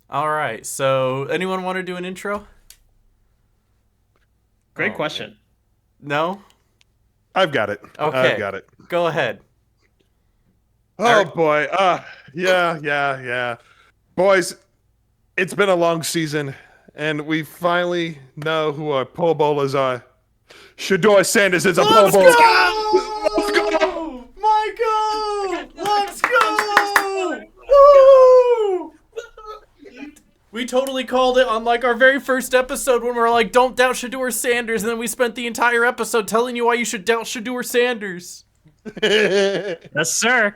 All right. So, anyone want to do an intro? Great Oh, man. question. No? I've got it. I've Okay. got it. Go ahead. Oh boy. Yeah. Boys, it's been a long season, and we finally know who our Pro Bowlers are. Shador Sanders is a Pro Let's Bowler. go! Let's go! Michael! Let's go! Woo! We totally called it on like our very first episode when we were like, don't doubt Shador Sanders, and then we spent the entire episode telling you why you should doubt Shador Sanders. Yes, sir.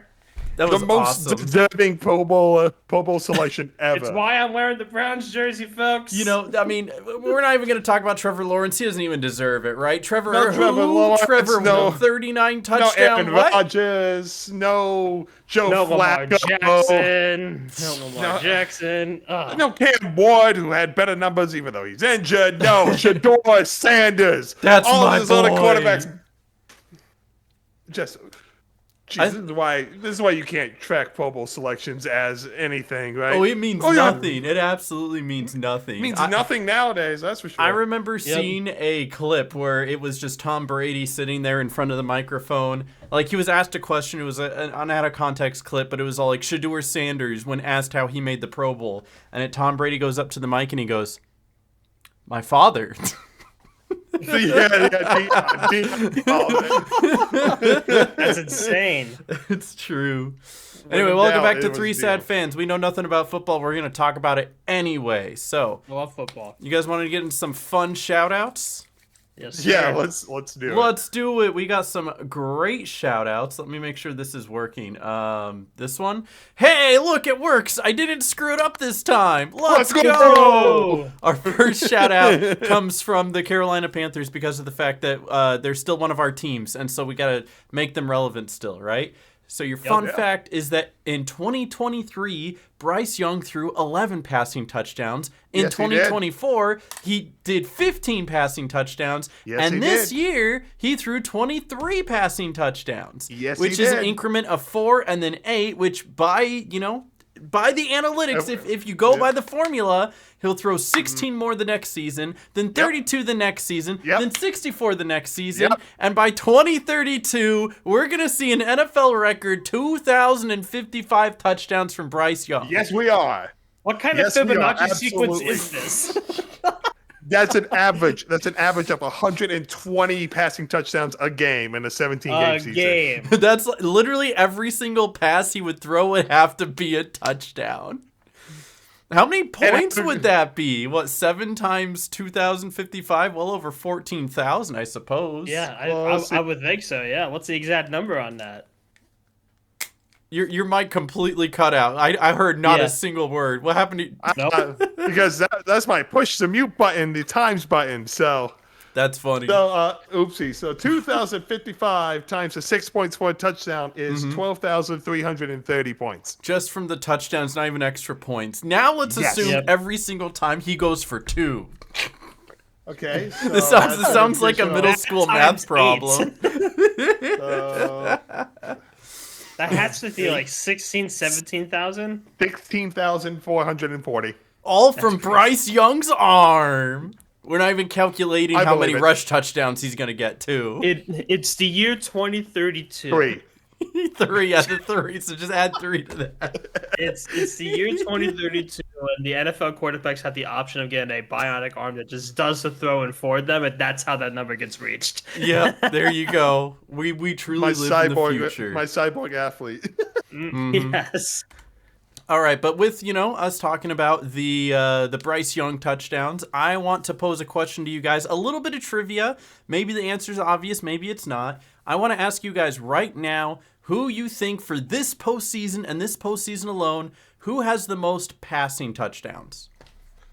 That The was most awesome. deserving Pro Bowl selection ever. It's why I'm wearing the Browns jersey, folks. You know, I mean, we're not even going to talk about Trevor Lawrence. He doesn't even deserve it, right? Trevor Lawrence, Trevor no. 39 No touchdown. Aaron What? Rodgers, no Joe no Lamar Flacco, Jackson. No Lamar No. Jackson. no Cam Ward, who had better numbers even though he's injured. No Shador Sanders. That's all my these other boy. quarterbacks. Just, I- this is why you can't track Pro Bowl selections as anything, right? Oh, it means yeah. nothing. It absolutely means nothing. It means nothing nowadays. That's for sure. I remember seeing a clip where it was just Tom Brady sitting there in front of the microphone. Like, he was asked a question. It was an out of context clip, but it was all like Shador Sanders when asked how he made the Pro Bowl. And Tom Brady goes up to the mic and he goes, "My father." That's insane. It's true. When Anyway, in welcome doubt, back it to was Three Dio. Sad Fans. We know nothing about football. We're going to talk about it anyway. So, I love football. you guys want to get into some fun shout outs? Yes, sir. Yeah, let's do it. Let's do it. We got some great shout outs. Let me make sure this is working. This one. Hey, look, it works. I didn't screw it up this time. Let's Let's go. go. Our first shout out comes from the Carolina Panthers because of the fact that they're still one of our teams. And so we got to make them relevant still, right? So your fun yeah. fact is that in 2023, Bryce Young threw 11 passing touchdowns. In Yes, he did. 2024, he did 15 passing touchdowns. Yes, and he this did. year, he threw 23 passing touchdowns. Yes, he which is an did. increment of 4 and then 8, which by the analytics, if you go by the formula, he'll throw 16 more the next season, then 32 the next season, Yep. then 64 the next season, Yep. and by 2032, we're going to see an NFL record 2,055 touchdowns from Bryce Young. Yes, we are. What kind Yes, of we are. Fibonacci sequence Absolutely. is this? That's an average. That's an average of 120 passing touchdowns a game in a 17-game A season. game. That's literally every single pass he would throw would have to be a touchdown. How many points would that be? What, 7 times 2,055? Well over 14,000, I suppose. Yeah, Well, I would think so. Yeah. What's the exact number on that? Your mic completely cut out. I heard not Yeah. a single word. What happened to Nope. Because that's my push the mute button, the times button. So, That's funny. oopsie. So 2,055 times the 6 points for a touchdown is 12,330 points. Just from the touchdowns, not even extra points. Now let's Yes. assume Yep. every single time he goes for 2. Okay. So This that's sounds like a additional- middle school Times math problem. So, That has to be like 16, 17,000. 16,440. All from Bryce Young's arm. We're not even calculating I how many believe it. rush touchdowns he's going to get, too. It's the year 2032. 3. 3 out of 3, so just add 3 to that. It's the year 2032, and the NFL quarterbacks have the option of getting a bionic arm that just does the throw and for them, and that's how that number gets reached. Yeah, there you go. We truly My live in the cyborg, future. my cyborg athlete. Yes. All right, but with us talking about the Bryce Young touchdowns, I want to pose a question to you guys. A little bit of trivia. Maybe the answer's obvious, maybe it's not. I want to ask you guys right now who you think for this postseason and this postseason alone, who has the most passing touchdowns?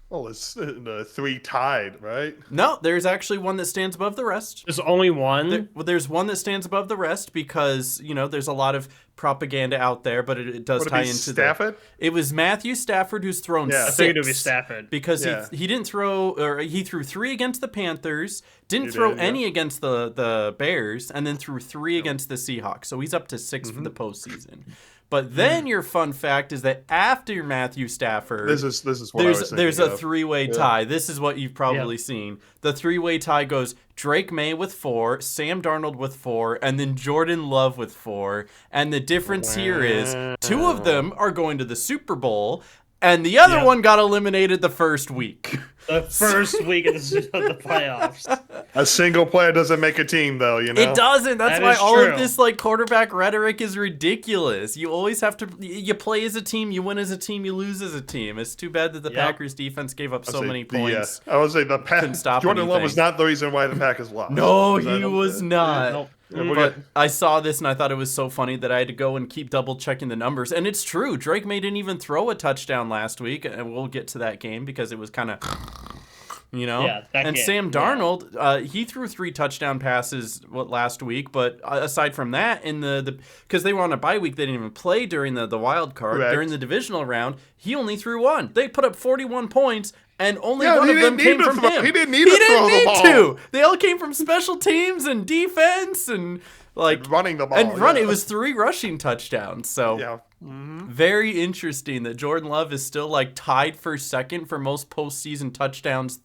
Well, it's the 3 tied, right? No, there's actually one that stands above the rest. There's only one. There's one that stands above the rest because, there's a lot of propaganda out there, but it does Would it tie be into Stafford? It was Matthew Stafford who's thrown Yeah. I 6. figured it would be Stafford. Because Yeah. he didn't throw, or he threw 3 against the Panthers, didn't He throw did, yeah. any against the Bears, and then threw 3 against the Seahawks. So he's up to 6 for the postseason. But then your fun fact is that after Matthew Stafford, This is what I was thinking there's a of. three-way tie. This is what you've probably seen. The three-way tie goes Drake May with 4, Sam Darnold with 4, and then Jordan Love with 4. And the difference here is 2 of them are going to the Super Bowl, and the other one got eliminated the first week. The first week of the playoffs. A single player doesn't make a team, though. You know, It doesn't. That's That why is all true. of this like quarterback rhetoric is ridiculous. You always have to. You play as a team. You win as a team. You lose as a team. It's too bad that the Packers defense gave up so many points. I would say the Couldn't stop Jordan Love anything. was not the reason why the Packers lost. No, Was that- he was not. Nope. But I saw this and I thought it was so funny that I had to go and keep double checking the numbers. And it's true. Drake May didn't even throw a touchdown last week, and we'll get to that game because it was kind of. Yeah, that and game, Sam Darnold, he threw 3 touchdown passes last week, but aside from that, in the because they were on a bye week, they didn't even play during the wild card. Correct. During the divisional round, he only threw 1. They put up 41 points, and only Yeah, one he of them didn't came need to from throw- him. he didn't need to throw the ball. to. They all came from special teams and defense and like running the ball. and run. yeah. It was 3 rushing touchdowns. So. Yeah. Very interesting that Jordan Love is still like tied for second for most postseason touchdowns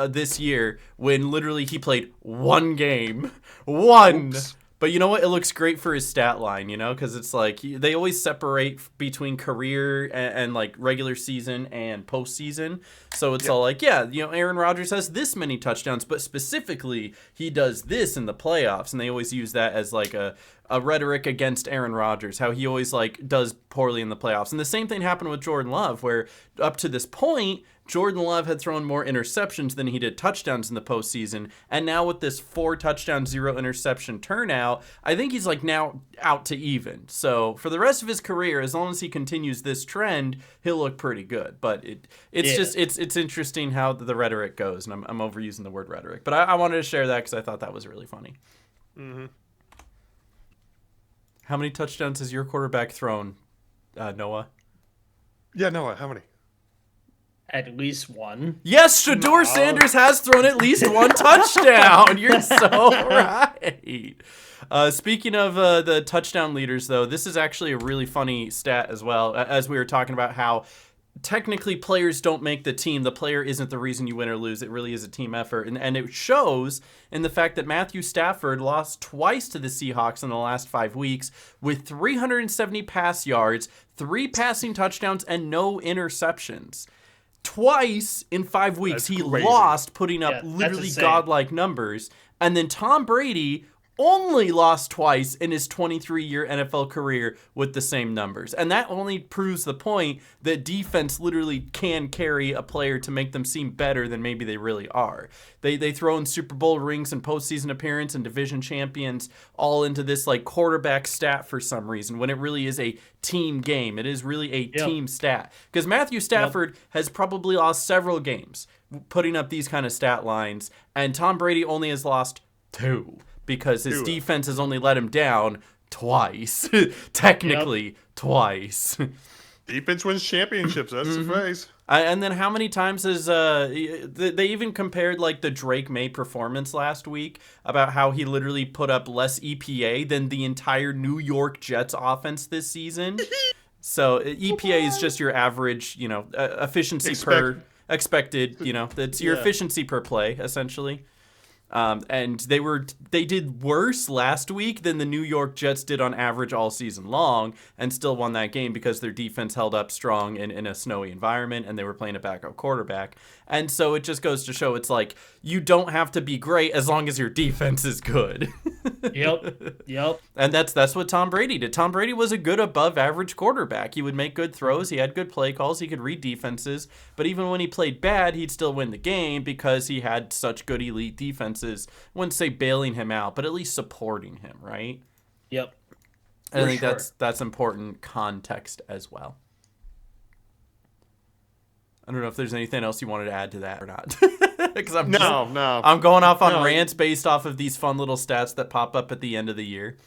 this year when literally he played 1 game. 1. Oops. But you know what? It looks great for his stat line, because it's like they always separate between career and like regular season and postseason. So it's all like, Aaron Rodgers has this many touchdowns, but specifically he does this in the playoffs. And they always use that as like a rhetoric against Aaron Rodgers, how he always like does poorly in the playoffs. And the same thing happened with Jordan Love, where up to this point, Jordan Love had thrown more interceptions than he did touchdowns in the postseason. And now with this 4 touchdown, 0 interception turnout, I think he's like now out to even. So for the rest of his career, as long as he continues this trend, he'll look pretty good. But it's interesting how the rhetoric goes. And I'm overusing the word rhetoric. But I wanted to share that because I thought that was really funny. Mm-hmm. How many touchdowns has your quarterback thrown, Noah? Yeah, Noah, how many? At least 1. Yes, Shador Sanders has thrown at least 1 touchdown. You're so right. Speaking of the touchdown leaders, though, this is actually a really funny stat as well, as we were talking about how technically players don't make the team. The player isn't the reason you win or lose. It really is a team effort. And it shows in the fact that Matthew Stafford lost twice to the Seahawks in the last 5 weeks with 370 pass yards, 3 passing touchdowns, and no interceptions. Twice in 5 weeks, That's he crazy. lost, putting up Yeah, that's literally insane. godlike numbers. And then Tom Brady only lost twice in his 23-year NFL career with the same numbers. And that only proves the point that defense literally can carry a player to make them seem better than maybe they really are. They throw in Super Bowl rings and postseason appearance and division champions all into this like quarterback stat for some reason, when it really is a team game. It is really a team stat. Because Matthew Stafford has probably lost several games putting up these kind of stat lines, and Tom Brady only has lost 2. Because his defense has only let him down twice. Technically, twice. Defense wins championships. That's the phrase. And then how many times has they even compared like the Drake May performance last week about how he literally put up less EPA than the entire New York Jets offense this season. So EPA is just your average, efficiency per expected, that's your efficiency per play essentially. And they did worse last week than the New York Jets did on average all season long, and still won that game because their defense held up strong in a snowy environment, and they were playing a backup quarterback. And so it just goes to show it's like you don't have to be great as long as your defense is good. Yep. And that's what Tom Brady did. Tom Brady was a good above average quarterback. He would make good throws. He had good play calls. He could read defenses. But even when he played bad, he'd still win the game because he had such good elite defenses. I wouldn't say bailing him out, but at least supporting him, right? Yep. And I think sure. that's important context as well. I don't know if there's anything else you wanted to add to that or not. Because I'm No. I'm going off on No. rants based off of these fun little stats that pop up at the end of the year.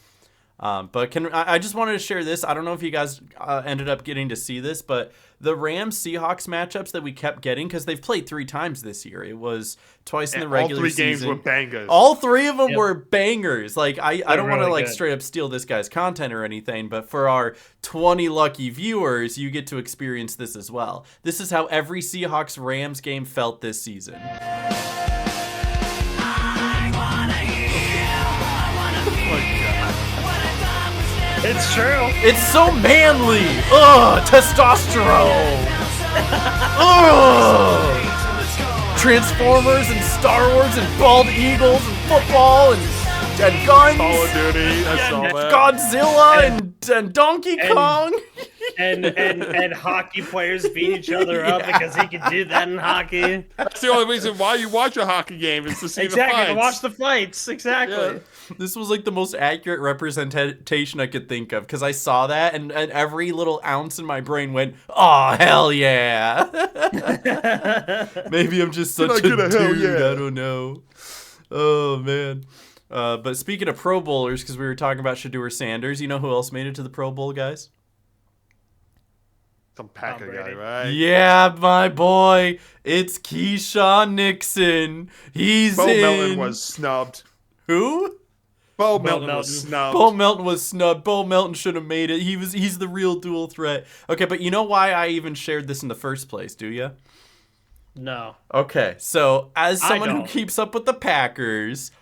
But I just wanted to share this. I don't know if you guys ended up getting to see this, but the Rams-Seahawks matchups that we kept getting, because they've played 3 times this year. It was twice in the regular season. All 3 games were bangers. All 3 of them were bangers. Like I don't want to really like good. straight up steal this guy's content or anything, but for our 20 lucky viewers, you get to experience this as well. This is how every Seahawks-Rams game felt this season. It's true. It's so manly. Ugh, testosterone. Ugh. Transformers and Star Wars and bald eagles and football and guns. Call of Duty. I saw that. Godzilla and Donkey Kong. And hockey players beat each other up because he could do that in hockey. That's the only reason why you watch a hockey game is to see Exactly, the to fights. watch the fights. Exactly. Yeah. This was like the most accurate representation I could think of, because I saw that and every little ounce in my brain went, "Oh hell yeah!" Maybe I'm just such a Can I dude. get a hell yeah? I don't know. Oh man. But speaking of Pro Bowlers, because we were talking about Shedeur Sanders, you know who else made it to the Pro Bowl, guys? Some Packer Tom guy, Brady. right? Yeah, my boy. It's Keyshawn Nixon. He's Bo in. Melton was snubbed. Who? Bo Melton. Melton was snubbed. Bo Melton was snubbed. Bo Melton should have made it. He's the real dual threat. Okay, but you know why I even shared this in the first place, do you? No. Okay, so as I someone who don't. keeps up with the Packers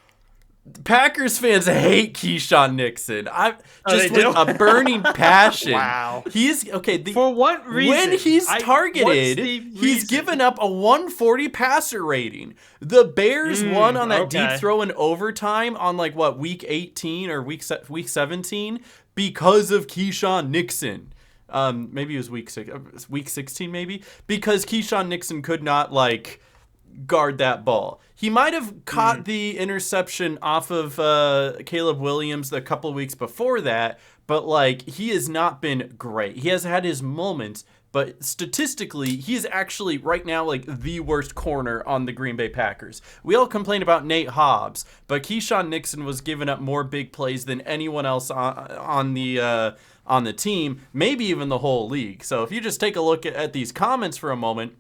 fans hate Keyshawn Nixon. I just they with do? a burning passion. Wow. He's okay. For what reason? When he's targeted, what's the he's reason? given up a 140 passer rating. The Bears won on that okay. deep throw in overtime on like what, week 18 or week 17 because of Keyshawn Nixon. Maybe it was week 16 maybe, because Keyshawn Nixon could not like guard that ball. He might have caught the interception off of Caleb Williams a couple of weeks before that, but like he has not been great. He has had his moments, but statistically, he is actually right now like the worst corner on the Green Bay Packers. We all complain about Nate Hobbs, but Keyshawn Nixon was giving up more big plays than anyone else on the team, maybe even the whole league. So if you just take a look at these comments for a moment,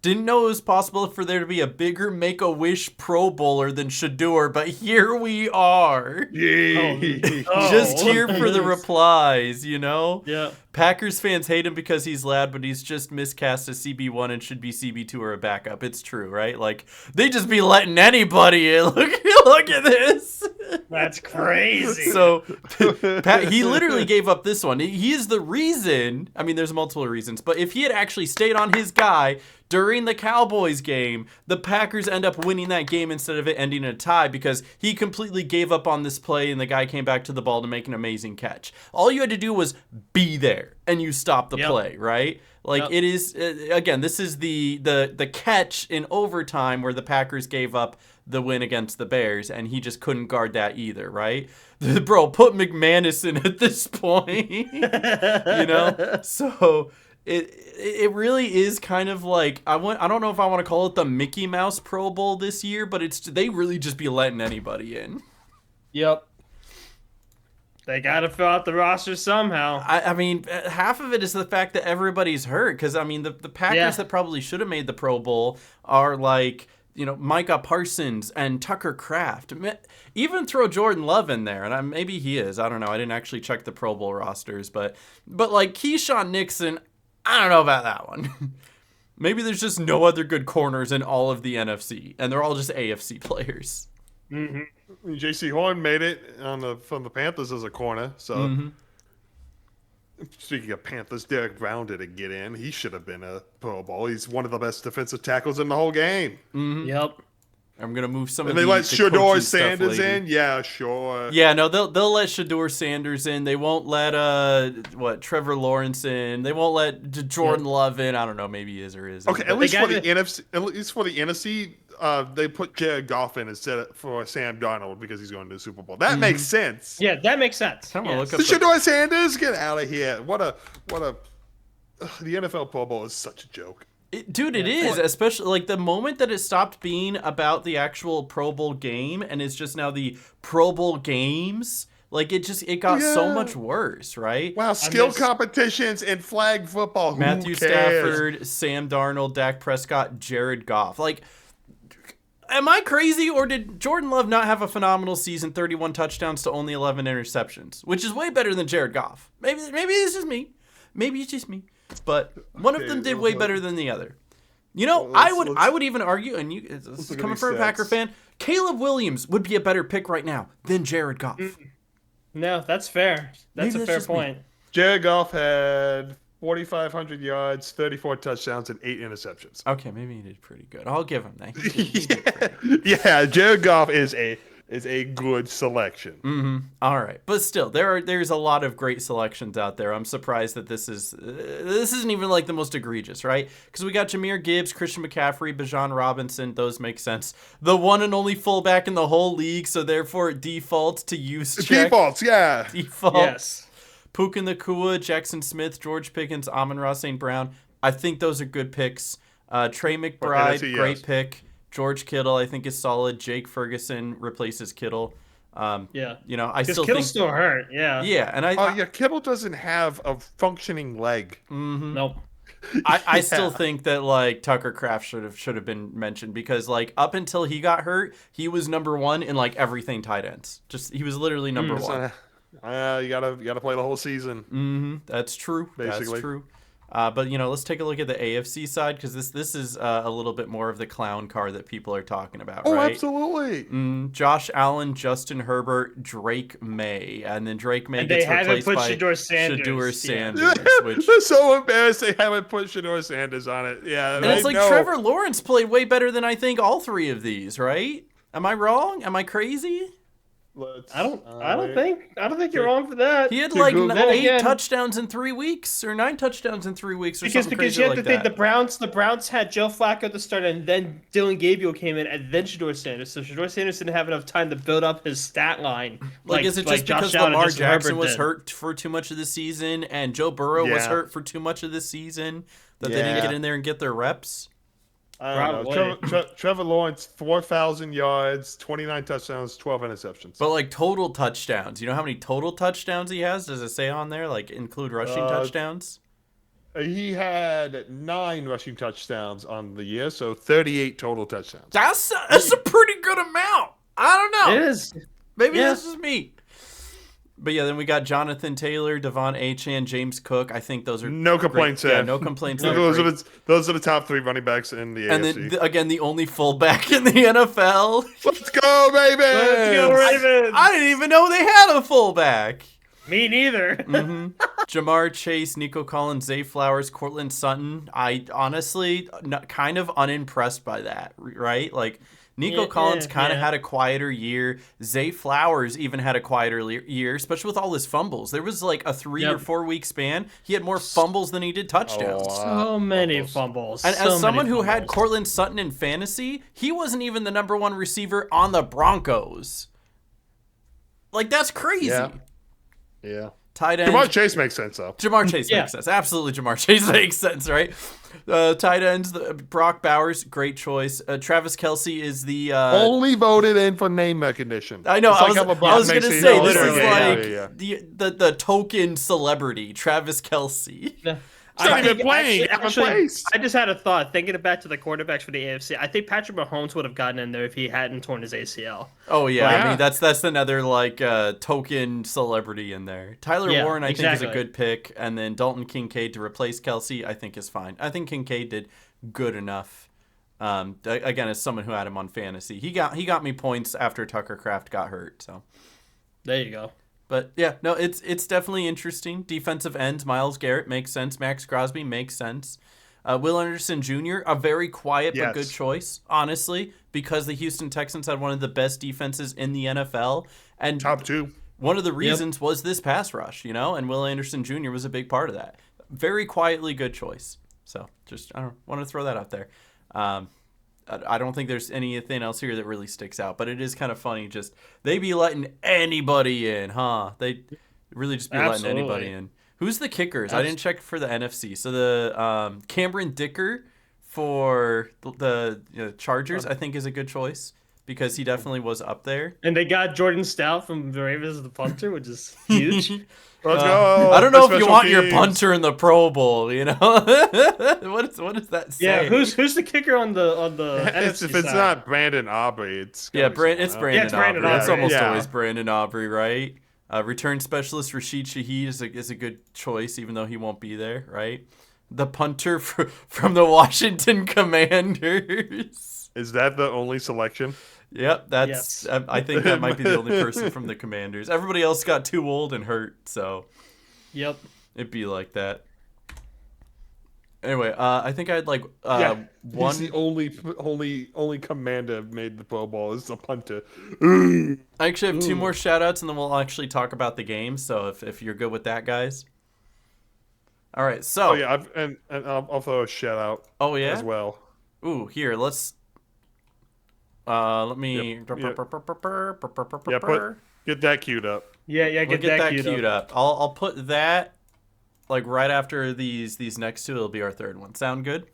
didn't know it was possible for there to be a bigger Make-A-Wish Pro Bowler than Shedeur, but here we are. Yeah. Oh. Just here for the replies, you know? Yeah. Packers fans hate him because he's loud, but he's just miscast as CB1 and should be CB2 or a backup. It's true, right? Like, they just be letting anybody in. Look at this. That's crazy. So, he literally gave up this one. He is the reason. I mean, there's multiple reasons, but if he had actually stayed on his guy during the Cowboys game, the Packers end up winning that game instead of it ending in a tie because he completely gave up on this play and the guy came back to the ball to make an amazing catch. All you had to do was be there and you stop the play, right? Like it is again, this is the catch in overtime where the Packers gave up the win against the Bears and he just couldn't guard that either, right? Bro, put McManus in at this point. You know? So it really is kind of like I don't know if I want to call it the Mickey Mouse Pro Bowl this year, but they really just be letting anybody in. Yep. They got to fill out the roster somehow. I mean, half of it is the fact that everybody's hurt. Because, I mean, the Packers that probably should have made the Pro Bowl are like, you know, Micah Parsons and Tucker Kraft. Even throw Jordan Love in there. And maybe he is. I don't know. I didn't actually check the Pro Bowl rosters. But like, Keyshawn Nixon, I don't know about that one. Maybe there's just no other good corners in all of the NFC. And they're all just AFC players. Mm-hmm. J.C. Horn made it from the Panthers as a corner. So, speaking of Panthers, Derek Brown didn't get in. He should have been a Pro Bowl. He's one of the best defensive tackles in the whole game. Yep. I'm gonna move some. And of they the let Shedeur coaching stuff Sanders later. in. Yeah, sure. Yeah, no, they'll let Shedeur Sanders in. They won't let Trevor Lawrence in. They won't let Jordan Love in. I don't know, maybe he is or isn't. Okay, but- at least for the NFC. At least for the NFC, they put Jared Goff in instead for Sam Darnold because he's going to the Super Bowl. That makes sense. Yeah, that makes sense. I'm gonna Yes. look up Shedeur Sanders, get out of here! What a the NFL Pro Bowl is such a joke. Dude, it is, especially like the moment that it stopped being about the actual Pro Bowl game and it's just now the Pro Bowl games. Like it got so Yeah. much worse, right? Wow, skill miss- competitions in flag football. Matthew Who cares? Stafford, Sam Darnold, Dak Prescott, Jared Goff. Like, am I crazy, or did Jordan Love not have a phenomenal season? 31 touchdowns to only 11 interceptions, which is way better than Jared Goff. Maybe it's just me. Maybe it's just me. But one of Okay, them did well, way look. better than the other. You know, Well, I let's- would even argue, and this is look at coming these from a Packer stats. fan, Caleb Williams would be a better pick right now than Jared Goff. No, that's fair. That's Maybe a that's fair just me. point. Jared Goff had 4,500 yards, 34 touchdowns, and 8 interceptions. Okay, maybe he did pretty good. I'll give him that. He did pretty good. Yeah, Jared Goff is a good selection. All right, but still, there's a lot of great selections out there. I'm surprised that this isn't even like the most egregious, right? Because we got Jahmyr Gibbs, Christian McCaffrey, Bijan Robinson. Those make sense. The one and only fullback in the whole league, so therefore it defaults to use check. Defaults, yeah. Default. Yes. Puka Nakua, Jackson Smith, George Pickens, Amon-Ra St. Brown. I think those are good picks. Trey McBride, that's a yes. great pick. George Kittle, I think, is solid. Jake Ferguson replaces Kittle. Yeah. You know, I Because still Kittle's think. still hurt. Yeah. Yeah, and Oh, yeah, Kittle doesn't have a functioning leg. Nope. I still think that like Tucker Kraft should have been mentioned because like up until he got hurt, he was number one in like everything tight ends. Just he was literally number one. You gotta play the whole season. That's true. That's Basically. true. But you know, let's take a look at the AFC side because this is a little bit more of the clown card that people are talking about, Oh, right? absolutely. Josh Allen, Justin Herbert, Drake May, and then Drake May And gets they haven't replaced put by Shedeur Sanders. Shedeur Yeah. Sanders, which. They're so embarrassed they haven't put Shedeur Sanders on it. Yeah, And it's like Trevor Lawrence played way better than I think all three of these, right? Am I wrong? Am I crazy? I don't think you're wrong for that. He had To like Google. 8 Again- touchdowns in 3 weeks or 9 touchdowns in 3 weeks or Because something you crazy have like to think that. the Browns had Joe Flacco at the start, and then Dylan Gabriel came in, and then Shedeur Sanders. So Shedeur Sanders didn't have enough time to build up his stat line. Like, is it just Josh because Allen and Lamar Justin Jackson Herbert was did? hurt for too much of the season and Joe Burrow was Yeah. hurt for too much of the season that they didn't Yeah. get in there and get their reps? I don't know. Probably. Trevor Lawrence, 4,000 yards, 29 touchdowns, 12 interceptions. But like total touchdowns, you know how many total touchdowns he has? Does it say on there? Like include rushing touchdowns? He had 9 rushing touchdowns on the year, so 38 total touchdowns. That's a pretty good amount. I don't know. It is. Maybe Yeah. this is me. But yeah, then we got Jonathan Taylor, Devon Achane, James Cook. I think those are No complaints great. there. Yeah, no complaints. So there. those are the top 3 running backs in the And AFC. then again, the only fullback in the NFL. Let's go, baby! Let's go, Ravens. I didn't even know they had a fullback. Me neither. Jamar Chase, Nico Collins, Zay Flowers, Cortland Sutton. I honestly kind of unimpressed by that, right? Like Nico Yeah, Collins kind of yeah. had a quieter year. Zay Flowers even had a quieter year, especially with all his fumbles. There was like a 3 or Yep. 4 week span. He had more fumbles than he did touchdowns. So many fumbles. And So as someone many who had fumbles. Cortland Sutton in fantasy, he wasn't even the number 1 receiver on the Broncos. Like, that's crazy. Yeah. Tight end. Jamar Chase makes sense, though. Jamar Chase Yeah. makes sense. Absolutely, Jamar Chase makes sense, right? Tight ends, Brock Bowers, great choice. Travis Kelce is the. Only voted in for name recognition. I know. It's I like was, how LeBron I was gonna makes it say all this over is again. like Yeah. the token celebrity, Travis Kelce. No. He's not even think- playing. Haven't placed. I just had a thought. Thinking back to the quarterbacks for the AFC, I think Patrick Mahomes would have gotten in there if he hadn't torn his ACL. Oh yeah, I Yeah. mean that's another like token celebrity in there. Tyler Yeah, Warren, I think, is a exactly. good pick, and then Dalton Kincaid to replace Kelce, I think is fine. I think Kincaid did good enough. Again, as someone who had him on fantasy, he got me points after Tucker Kraft got hurt. So, There you go. but yeah, no, it's definitely interesting. Defensive ends, Myles Garrett makes sense. Max Crosby makes sense. Will Anderson Jr., a very quiet Yes. but good choice, honestly, because the Houston Texans had one of the best defenses in the NFL. And Top 2. one of the reasons was this pass rush, you know, and Will Anderson Jr. was a big part of that. Very quietly good choice. So just, I don't know, want to throw that out there. I don't think there's anything else here that really sticks out, but it is kind of funny. Just they be letting anybody in, huh? They really just be letting anybody Absolutely. in. Who's the kickers? I didn't check for the NFC. So the Cameron Dicker for the Chargers, I think, is a good choice. because he definitely was up there. And they got Jordan Stout from the Ravens as the punter, which is huge. Let's go. I don't know if you Special want your teams. punter in the Pro Bowl. You know what does that say? Yeah, who's the kicker on the NFC If it's side? not Brandon Aubrey, it's Yeah, gotta be it's someone else. Brandon it's Brandon Aubrey. It's Aubrey. almost Yeah. always Brandon Aubrey, right? Return specialist Rashid Shaheed is a good choice, even though he won't be there, right? The punter from the Washington Commanders. Is that the only selection? Yep, that's. Yes. I think that might be the only person from the Commanders. Everybody else got too old and hurt, so Yep. it'd be like that. Anyway, I think I'd like one. He's the only commander made the Pro Bowl is the punter. I actually have two more shout outs and then we'll actually talk about the game. So if you're good with that, guys. All right, so Oh yeah, and I'll throw a shout out oh yeah, as well. ooh, here let's let me Yeah, get that queued up. Yeah, we'll get get that queued queued up. I'll put that like right after these next two. It'll be our third one. Sound good?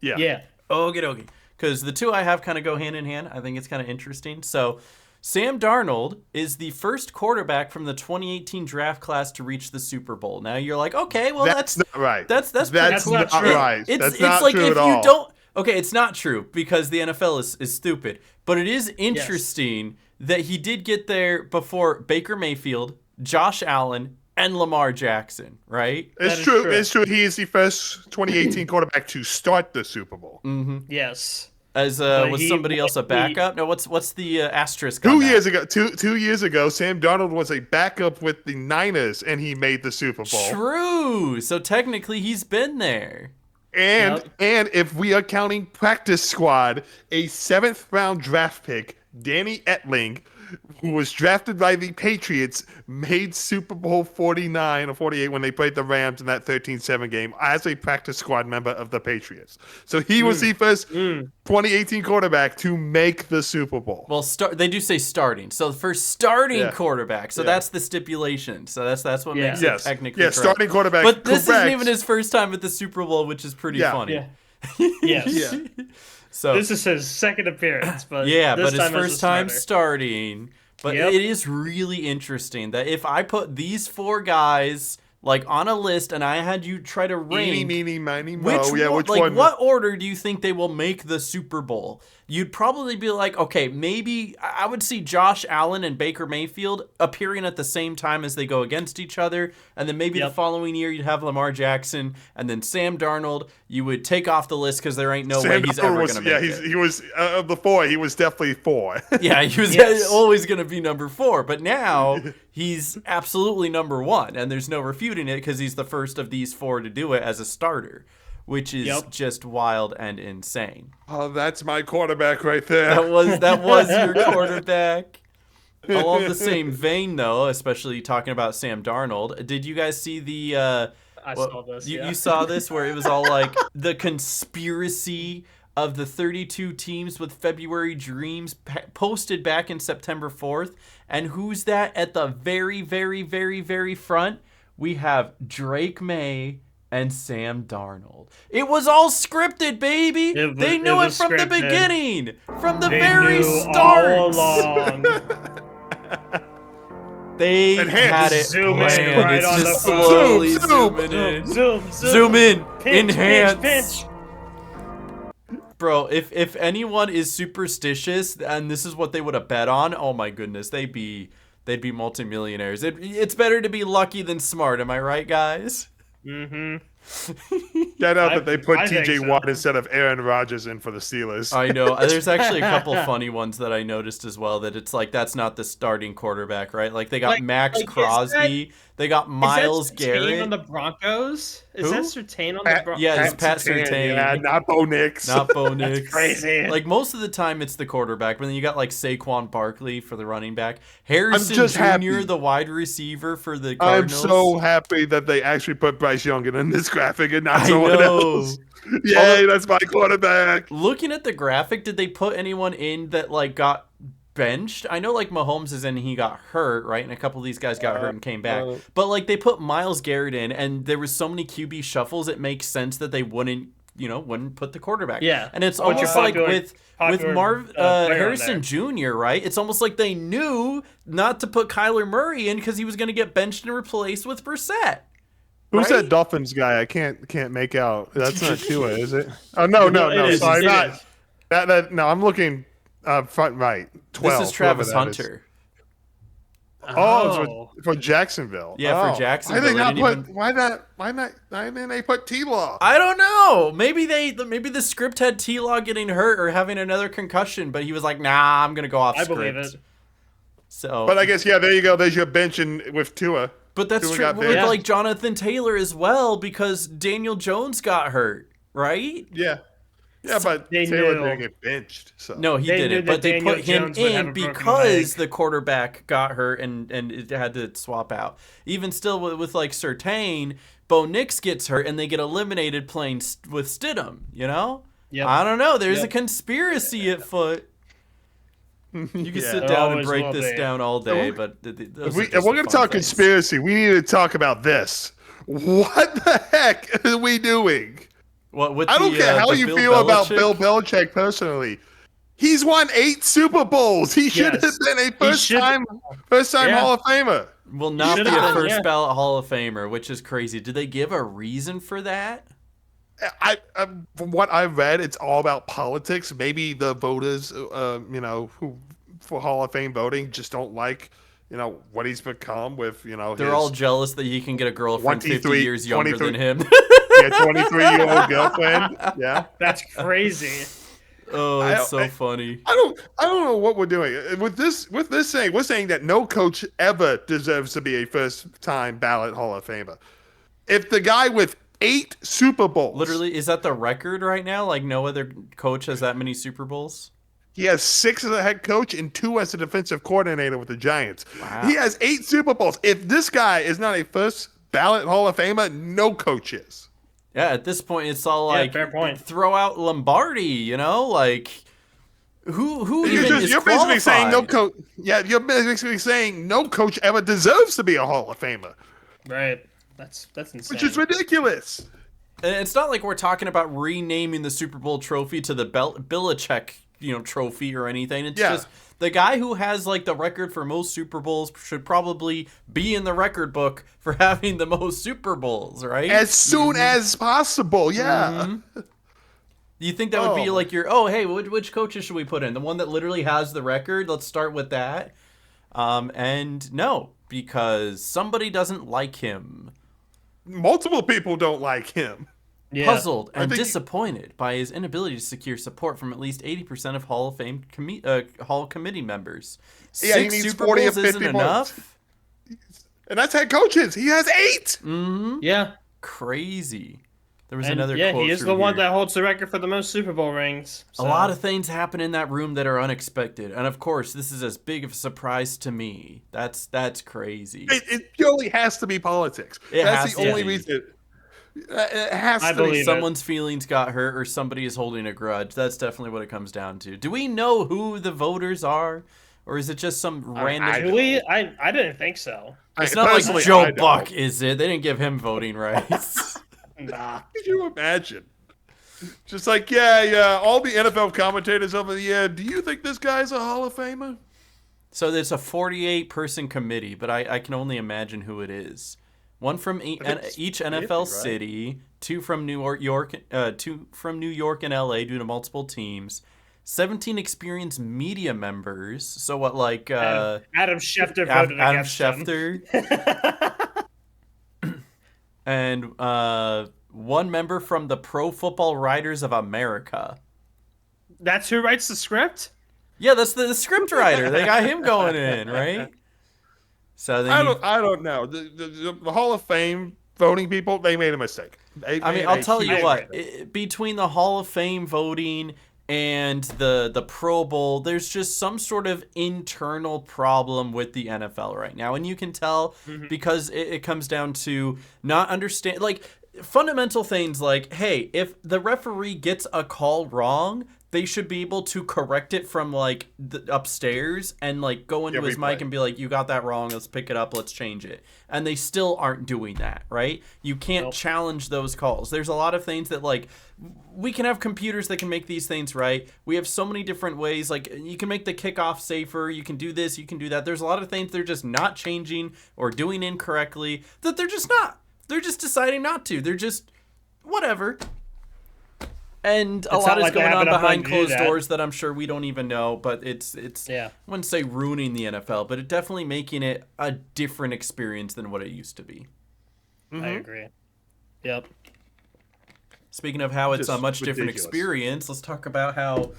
Yeah. Yeah. Okie dokie. Because the two I have kind of go hand in hand. I think it's kind of interesting. So, Sam Darnold is the first quarterback from the 2018 draft class to reach the Super Bowl. Now you're like, okay, well That's not right. that's That's not not true. right. it's That's it's not like true if at you all. don't. Okay, it's not true because the NFL is stupid. But it is interesting that he did get there before Baker Mayfield, Josh Allen, and Lamar Jackson, right? It's That is true. true. It's true. He is the first 2018 quarterback to start the Super Bowl. Yes. As But was he somebody else a won't be- backup? No, what's the asterisk? on 2 that? years ago, two years ago, Sam Darnold was a backup with the Niners, and he made the Super Bowl. True. So technically, he's been there. And if we are counting practice squad, a 7th round draft pick, Danny Etling, who was drafted by the Patriots, made Super Bowl 49 or 48 when they played the Rams in that 13-7 game as a practice squad member of the Patriots. So he was the first 2018 quarterback to make the Super Bowl. Well, they do say starting. So the first starting Yeah. quarterback. So Yeah. that's the stipulation. So that's what Yeah. makes Yes. it technically Yeah, correct. starting quarterback. But this correct. isn't even his first time at the Super Bowl, which is pretty Yeah. funny. Yeah. Yes. Yeah. So This is his second appearance, but yeah, this but his time as a first time starter. starting. But Yep. it is really interesting that if I put these four guys like on a list and I had you try to Eeny, rank meeny, miny, mo. which Yeah, one, which like one? what order do you think they will make the Super Bowl? You'd probably be like, okay, maybe I would see Josh Allen and Baker Mayfield appearing at the same time as they go against each other, and then maybe the Yep. following year you'd have Lamar Jackson, and then Sam Darnold you would take off the list because there ain't no way Sam he's Darnold ever was, gonna make yeah, it. he was of the four. He was definitely four. Yeah, he was Yes. always going to be number 4, but now he's absolutely number 1, and there's no refuting it because he's the first of these 4 to do it as a starter, which is Yep. just wild and insane. Oh, that's my quarterback right there. That was your quarterback. Along the same vein, though, especially talking about Sam Darnold, did you guys see the? I Well, saw this. You, yeah. you saw this where it was all like the conspiracy of the 32 teams with February dreams posted back in September 4th. And who's that at the very, very, very, very front? We have Drake May and Sam Darnold. It was all scripted, baby. They it knew it was from the scripted. beginning, from the They very knew start. all along. They Enhance. had it Zoom in planned. right It's on just the phone. slowly Zoom, zooming in. Zoom in, pinch, enhance. pinch. Bro, if anyone is superstitious and this is what they would have bet on, oh my goodness, they'd be multimillionaires. It's better to be lucky than smart, am I right, guys? Mm-hmm. Shout out that they put I think TJ so. Watt instead of Aaron Rodgers in for the Steelers. I know. There's actually a couple funny ones that I noticed as well that it's like that's not the starting quarterback, right? Like they got Like- Max like, is Crosby, they got Miles Is that Surtain Garrett. on the Broncos? Is Who? that Surtain on the Broncos? Yeah, it's Pat Surtain. Yeah, not Bo Nix. Not Bo Nix. crazy. Like most of the time, it's the quarterback, but then you got like Saquon Barkley for the running back, Harrison just Jr. happy. the wide receiver for the I'm Cardinals. so happy that they actually put Bryce Young in this graphic and not I someone know. else. Yay, that's my quarterback. Looking at the graphic, did they put anyone in that like got benched? I know like Mahomes is in, and he got hurt, right? And a couple of these guys got hurt and came back. But like they put Miles Garrett in, and there was so many QB shuffles. It makes sense that they wouldn't wouldn't put the quarterback. Yeah. And it's Put your almost like popular- with popular, Marv player on Harrison Jr., right? It's almost like they knew not to put Kyler Murray in because he was going to get benched and replaced with Brissett. Who's Right? that Dolphins guy? I can't make out. That's not Tua, is it? Oh no, It is, sorry, it not is. that. No, I'm looking front right. 12. This is Travis whoever that is. Hunter. Oh, it's for Jacksonville. Yeah, for Oh. Jacksonville. Why They they not didn't put? Why not? Why didn't they put T-Law? I don't know. Maybe the script had T-Law getting hurt or having another concussion, but he was like, "Nah, I'm gonna go off I script." believe it. So, But I guess there you go. There's your bench with Tua. but that's Tua true got with benched. like Jonathan Taylor as well because Daniel Jones got hurt, right? Yeah, but They Taylor knew. didn't get benched. So No, he They didn't. knew But that they Daniel put him Jones would have in a broken because leg. the quarterback got hurt and it had to swap out. Even still with like Surtain, Bo Nix gets hurt and they get eliminated playing with Stidham. Yep. I don't know. There's a Yep. conspiracy at foot. You can Yeah. sit down and Always break will this be. down all day, we- but if we're gonna talk conspiracy, we need to talk about this. What the heck are we doing? What with I don't care how the you Bill feel about Belichick? Bill Belichick personally. He's won 8 Super Bowls. He should have Yes. been a He first should- time Yeah. Hall of Famer. Will not be Should've a been, first yeah. ballot Hall of Famer, which is crazy. Did they give a reason for that? From what I've read, it's all about politics. Maybe the voters, who for Hall of Fame voting just don't like, what he's become with, They're his all jealous that he can get a girlfriend 50 23 years younger than 23 him. 23-year-old girlfriend. Yeah. That's crazy. Oh, it's so funny. I don't know what we're doing with this saying. We're saying that no coach ever deserves to be a first time ballot Hall of Famer. If the guy with 8 Super Bowls, Literally, is that the record right now? Like, no other coach has that many Super Bowls? he has 6 as a head coach and 2 as a defensive coordinator with the Giants. Wow. He has 8 Super Bowls. If this guy is not a first ballot Hall of Famer, no coach is. Yeah, at this point, it's all Yeah, like, fair point. throw out Lombardi, like, who even is You're basically saying no qualified? coach. Yeah, you're basically saying no coach ever deserves to be a Hall of Famer, Right. That's insane. which is ridiculous. And it's not like we're talking about renaming the Super Bowl trophy to the Belichick, trophy or anything. It's Yeah. just the guy who has like the record for most Super Bowls should probably be in the record book for having the most Super Bowls, right? As soon as possible, yeah. Do you think that would be Oh. like hey, which coaches should we put in? The one that literally has the record? Let's start with that. And no, because somebody doesn't like him. Multiple people don't like him. Yeah. Puzzled and think- disappointed by his inability to secure support from at least 80% of Hall of Fame Hall committee members. Yeah, he 6 needs Super 40 or Bowls 50 isn't votes. enough? And that's head coaches. He has 8. Yeah. Crazy. There was And another yeah, quote he is through the one here. that holds the record for the most Super Bowl rings. A lot of things happen in that room that are unexpected. And of course, this is as big of a surprise to me. That's crazy. It purely has to be politics. It That's has the to only be. reason. It has I to be. believe it. Someone's feelings got hurt or somebody is holding a grudge. That's definitely what it comes down to. Do we know who the voters are? Or is it just some random... I Do we? I didn't think so. It's not like Personally, Joe I don't. Buck, is it? They didn't give him voting rights. Nah. Could you imagine? Just like, yeah, all the NFL commentators over the year, do you think this guy's a Hall of Famer? So it's a 48-person committee, but I can only imagine who it is. One from think it's each 50, NFL right? city, 2 from New York, 2 from New York and LA due to multiple teams, 17 experienced media members. So what, like Adam Schefter Adam voted against him. Schefter, and 1 member from the Pro Football Writers of America. That's who writes the script? Yeah, that's the script writer. They got him going in, right? So then I don't know. The Hall of Fame voting people, they made a mistake. I'll tell you huge what. mistake. Between the Hall of Fame voting and the Pro Bowl, there's just some sort of internal problem with the NFL right now, and you can tell because it comes down to not understand. Like, fundamental things like, hey, if the referee gets a call wrong, they should be able to correct it from like the upstairs and like go into his mic and be like, you got that wrong, let's pick it up, let's change it. And they still aren't doing that, right? You can't challenge those calls. There's a lot of things that like we can have computers that can make these things right. We have so many different ways. Like you can make the kickoff safer, you can do this, you can do that. There's a lot of things they're just not changing or doing incorrectly that they're just not. They're just deciding not to. They're just whatever. And a lot is going on behind closed doors that I'm sure we don't even know, but it's I wouldn't say ruining the NFL, but it definitely making it a different experience than what it used to be. I agree. Yep. Speaking of how it's a much different experience, let's talk about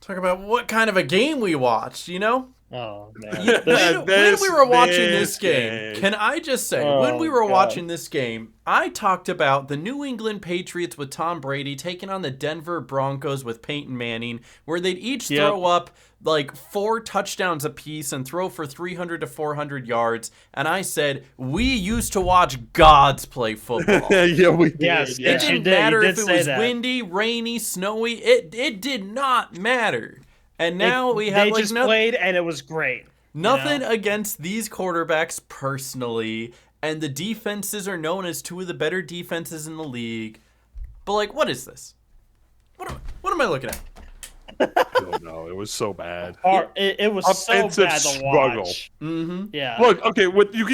what kind of a game we watched, you know? Oh, man. When we were watching this game, can I just say, when we were watching this game, I talked about the New England Patriots with Tom Brady taking on the Denver Broncos with Peyton Manning, where they'd each throw up like 4 touchdowns apiece and throw for 300 to 400 yards. And I said, we used to watch gods play football. Yeah, we did. Yes, It didn't matter if it was windy, rainy, snowy. It did not matter. And now we have they just played, and it was great. Nothing against these quarterbacks personally, and the defenses are known as 2 of the better defenses in the league. But like, what is this? What am I looking at? I don't know. It was so bad. It was so bad to watch. Mm-hmm. Yeah. Look, okay,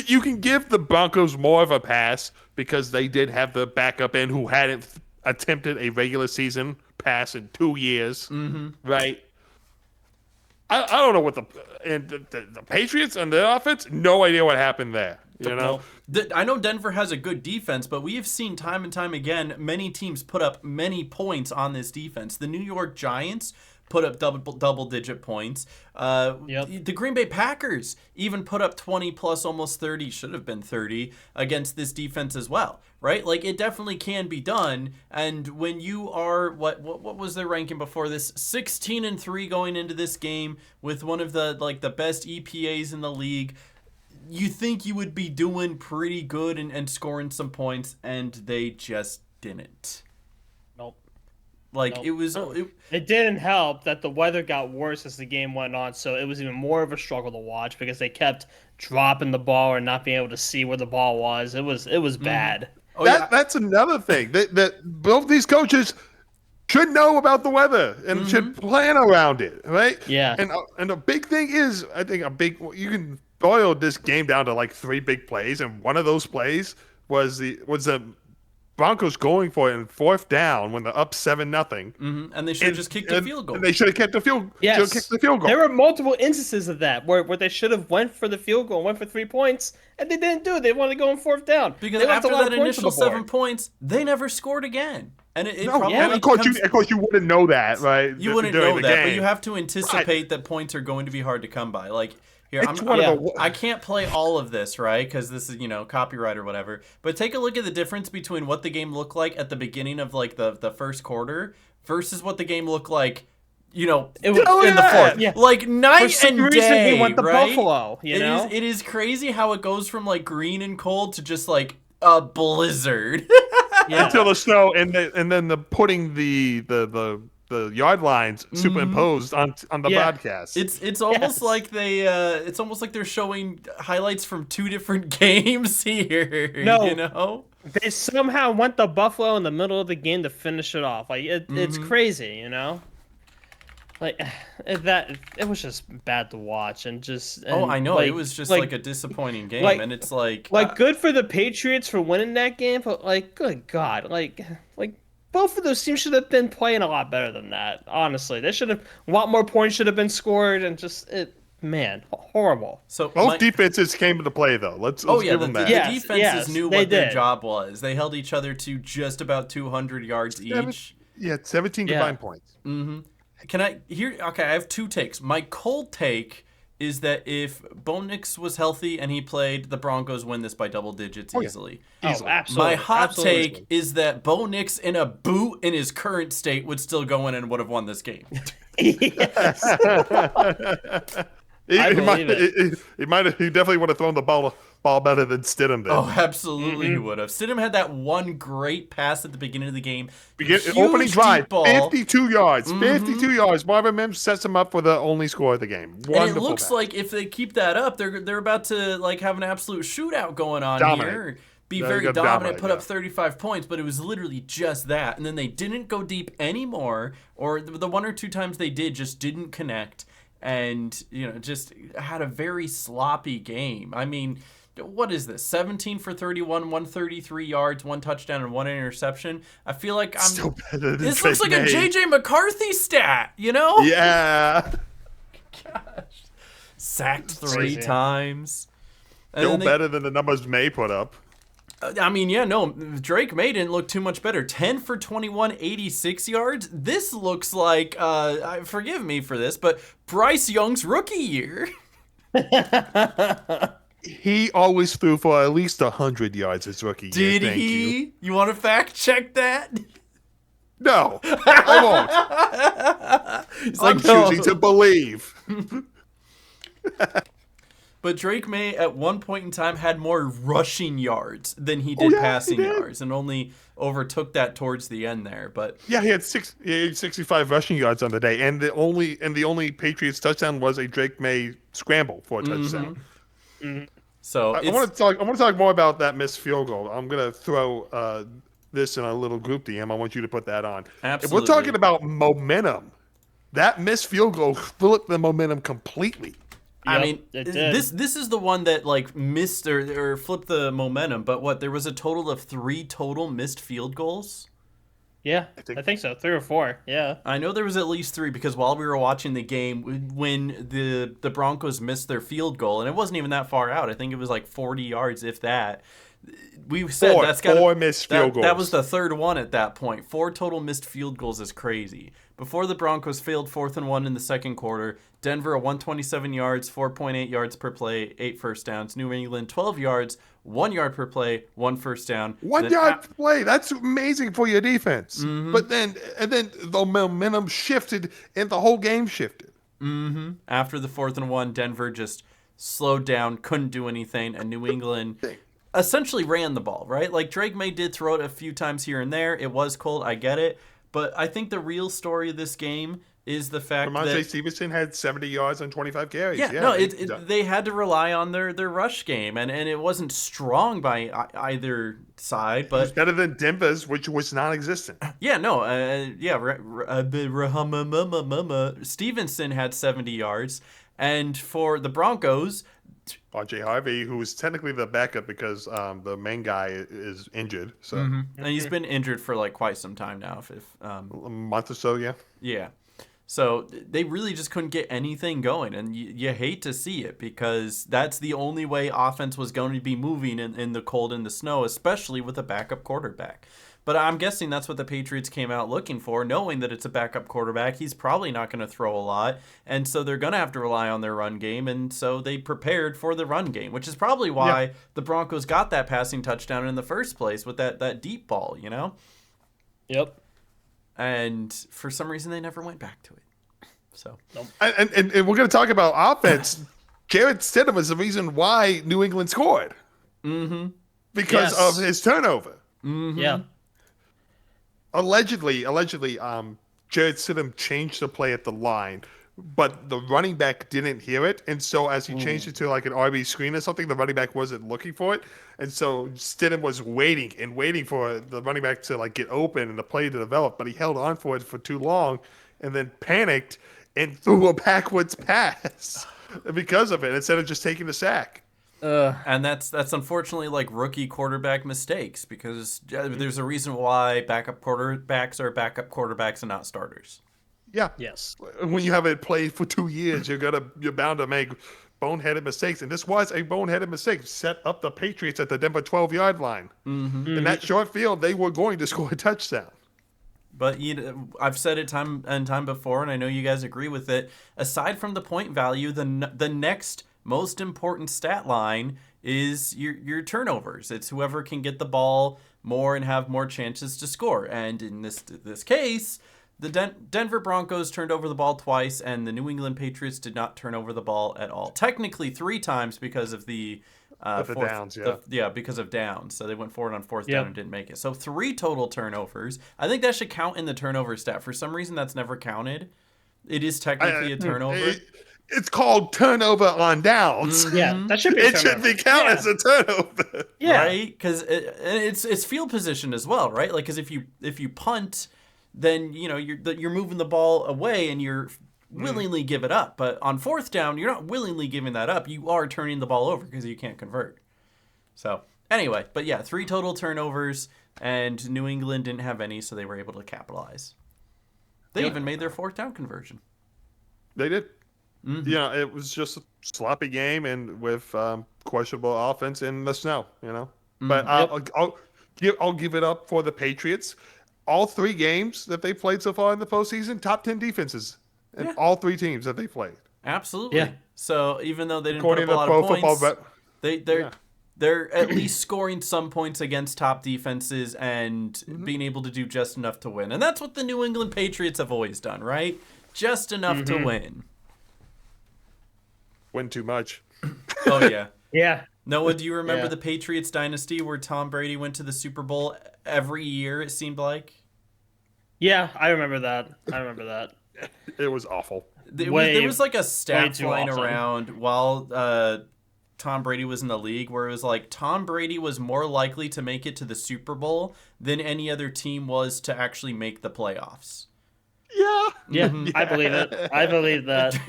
you can give the Broncos more of a pass because they did have the backup in who hadn't attempted a regular season pass in 2 years, right? I don't know what the Patriots and their offense, no idea what happened there. You know? I know Denver has a good defense, but we have seen time and time again many teams put up many points on this defense. The New York Giants put up double-digit points. The Green Bay Packers even put up 20 plus almost 30, should have been 30, against this defense as well, right? Like, it definitely can be done. And when you are, what was their ranking before this? 16-3 going into this game with one of the best EPAs in the league, you think you would be doing pretty good and scoring some points, and they just didn't. It was. It didn't help that the weather got worse as the game went on, so it was even more of a struggle to watch because they kept dropping the ball or not being able to see where the ball was. It was bad. That's another thing that both these coaches should know about the weather and should plan around it, right? Yeah. And a big thing is, I think you can boil this game down to like 3 big plays, and one of those plays was the Broncos going for it in 4th down when they're up 7-0. And they should have just kicked the field goal. And they should have kept the field. Yes. Kicked the field goal. There were multiple instances of that where they should have went for the field goal, went for 3 points, and they didn't do it. They wanted to go in 4th down. Because after that initial 7 points, they never scored again. And of course you wouldn't know that, right? You wouldn't know that, but you have to anticipate that points are going to be hard to come by. Like, here, I can't play all of this, right? Because this is, copyright or whatever. But take a look at the difference between what the game looked like at the beginning of like the first quarter versus what the game looked like, in the 4th. Yeah. Like night and day. He went to right? Buffalo. It is crazy how it goes from like green and cold to just like a blizzard. Until the snow and then putting the yard lines superimposed on the broadcast. It's almost like they're showing highlights from 2 different games here. No, they somehow went to Buffalo in the middle of the game to finish it off. Like it's crazy, Like that, it was just bad to watch and just. And I know, it was just like a disappointing game, and it's like good for the Patriots for winning that game, but like, good God, like both of those teams should have been playing a lot better than that. Honestly, they should have a lot more points should have been scored, and just horrible. So both defenses came into play though. Let's give them that. The defenses knew what their job was. They held each other to just about 200 yards each. 17 combined points. I have 2 takes. My cold take is that if Bo Nix was healthy and he played, the Broncos win this by double digits easily. Easily. Absolutely. My hot take is that Bo Nix in a boot in his current state would still go in and would have won this game. Yes. I believe it. He definitely would have thrown the ball better than Stidham did. Oh, absolutely, he would have. Stidham had that one great pass at the beginning of the game. Opening Huge drive, deep ball. 52 yards. 52 yards. Marvin Mims sets him up for the only score of the game. Wonderful. And it looks pass. like if they keep that up, they're about to like have an absolute shootout going on Dominate. here. Be They're very gonna dominant, dominate, put up yeah. 35 points, but it was literally just that. And then they didn't go deep anymore, or the one or two times they did just didn't connect, and just had a very sloppy game. I mean, what is this? 17 for 31, 133 yards, 1 touchdown, and 1 interception. I feel like I'm. Still better than This Drake looks like May. a JJ McCarthy stat, you know? Yeah. Gosh. Sacked 3 Crazy. times. And Still then they- better than the numbers May put up. I mean, yeah, no, Drake May didn't look too much better. 10 for 21, 86 yards. This looks like, forgive me for this, but Bryce Young's rookie year. He always threw for at least 100 yards his rookie year. Did Thank he? You. You want to fact check that? No, I won't. He's I'm like, no. choosing to believe. But Drake May at one point in time had more rushing yards than he did yeah, he passing did. yards, and only overtook that towards the end there. But Yeah, he had 65 rushing yards on the day, and the only Patriots touchdown was a Drake May scramble for a touchdown. so I want to talk more about that missed field goal. I'm gonna throw this in a little group DM. I want you to put that on. Absolutely. If we're talking about momentum, that missed field goal flipped the momentum completely. I Yep, mean, it did. this is the one that like missed or flipped the momentum. But what? There was a total of 3 total missed field goals. Yeah, think- I think so. 3 or 4. Yeah. I know there was at least 3 because while we were watching the game, when the Broncos missed their field goal, and it wasn't even that far out. I think it was like 40 yards, if that. We said that's got 4 missed field goals. That was the third one at that point. 4 total missed field goals is crazy. Before the Broncos failed 4th and 1 in the second quarter, Denver 127 yards, 4.8 yards per play, 8 first downs. New England 12 yards, 1 yard per play, 1 first down. 1 Then yard play. That's amazing for your defense. Mm-hmm. But then the momentum shifted and the whole game shifted. After the 4th and 1, Denver just slowed down, couldn't do anything, and New England essentially ran the ball, right? Like Drake May did throw it a few times here and there. It was cold, I get it. But I think the real story of this game is the fact Ramondre that Stevenson had 70 yards on 25 carries. they had to rely on their rush game, and it wasn't strong by either side, It was but better than Denver's, which was non-existent. Stevenson had 70 yards, and for the Broncos, R.J. Harvey, who was technically the backup because the main guy is injured, so and he's been injured for like quite some time now. a month or so, yeah. Yeah. So they really just couldn't get anything going, and you hate to see it because that's the only way offense was going to be moving in the cold and the snow, especially with a backup quarterback. But I'm guessing that's what the Patriots came out looking for, knowing that it's a backup quarterback. He's probably not going to throw a lot, and so they're going to have to rely on their run game, and so they prepared for the run game, which is probably why the Broncos got that passing touchdown in the first place with that deep ball, you know? Yep. And for some reason, they never went back to it. So And we're going to talk about offense. Jarrett Stidham is the reason why New England scored. Mm-hmm. Because Yes. of his turnover. Yeah. Allegedly, Jarrett Stidham changed the play at the line, but the running back didn't hear it. And so as he changed it to like an RB screen or something, the running back wasn't looking for it. And so Stidham was waiting for the running back to like get open and the play to develop, but he held on for it for too long and then panicked and threw a backwards pass because of it instead of just taking the sack. And that's unfortunately like rookie quarterback mistakes because there's a reason why backup quarterbacks are backup quarterbacks and not starters. Yeah. Yes. When you haven't played for 2 years, you're bound to make boneheaded mistakes. And this was a boneheaded mistake. Set up the Patriots at the Denver 12-yard line. Mm-hmm. In that short field, they were going to score a touchdown. But I've said it time and time before, and I know you guys agree with it. Aside from the point value, the next most important stat line is your turnovers. It's whoever can get the ball more and have more chances to score. And in this case, The Denver Broncos turned over the ball twice, and the New England Patriots did not turn over the ball at all. Technically 3 times because of the downs, because of downs. So they went forward on fourth Yep. down and didn't make it. So 3 total turnovers. I think that should count in the turnover stat. For some reason, that's never counted. It is technically a turnover. It's called turnover on downs. Yeah, that should be. It should be counted as a turnover. Yeah. Right? Because it's field position as well, right? Like, because if you punt, then you're moving the ball away and you're willingly give it up. But on fourth down, you're not willingly giving that up. You are turning the ball over because you can't convert. So anyway, but yeah, 3 total turnovers, and New England didn't have any, so they were able to capitalize. They even made their fourth down conversion. They did. Yeah, it was just a sloppy game and with questionable offense in the snow, But I'll give it up for the Patriots. All 3 games that they played so far in the postseason, top 10 defenses in all 3 teams that they played. Absolutely. Yeah. So even though they didn't According put up a to lot Pro of points, Football they're at least scoring some points against top defenses and being able to do just enough to win. And that's what the New England Patriots have always done, right? Just enough to win. Win too much. Oh, yeah. Yeah. Noah, do you remember Yeah. the Patriots dynasty where Tom Brady went to the Super Bowl every year, it seemed like? Yeah, I remember that. It was awful. There Way- was like a way stat too flying often. around while Tom Brady was in the league where it was like Tom Brady was more likely to make it to the Super Bowl than any other team was to actually make the playoffs. Yeah. Yeah, I believe it. I believe that.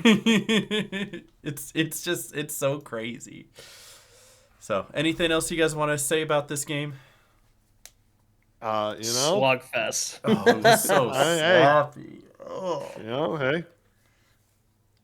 It's so crazy. So, anything else you guys want to say about this game? Slugfest. Oh, it was so Hey. sloppy. Oh. Hey.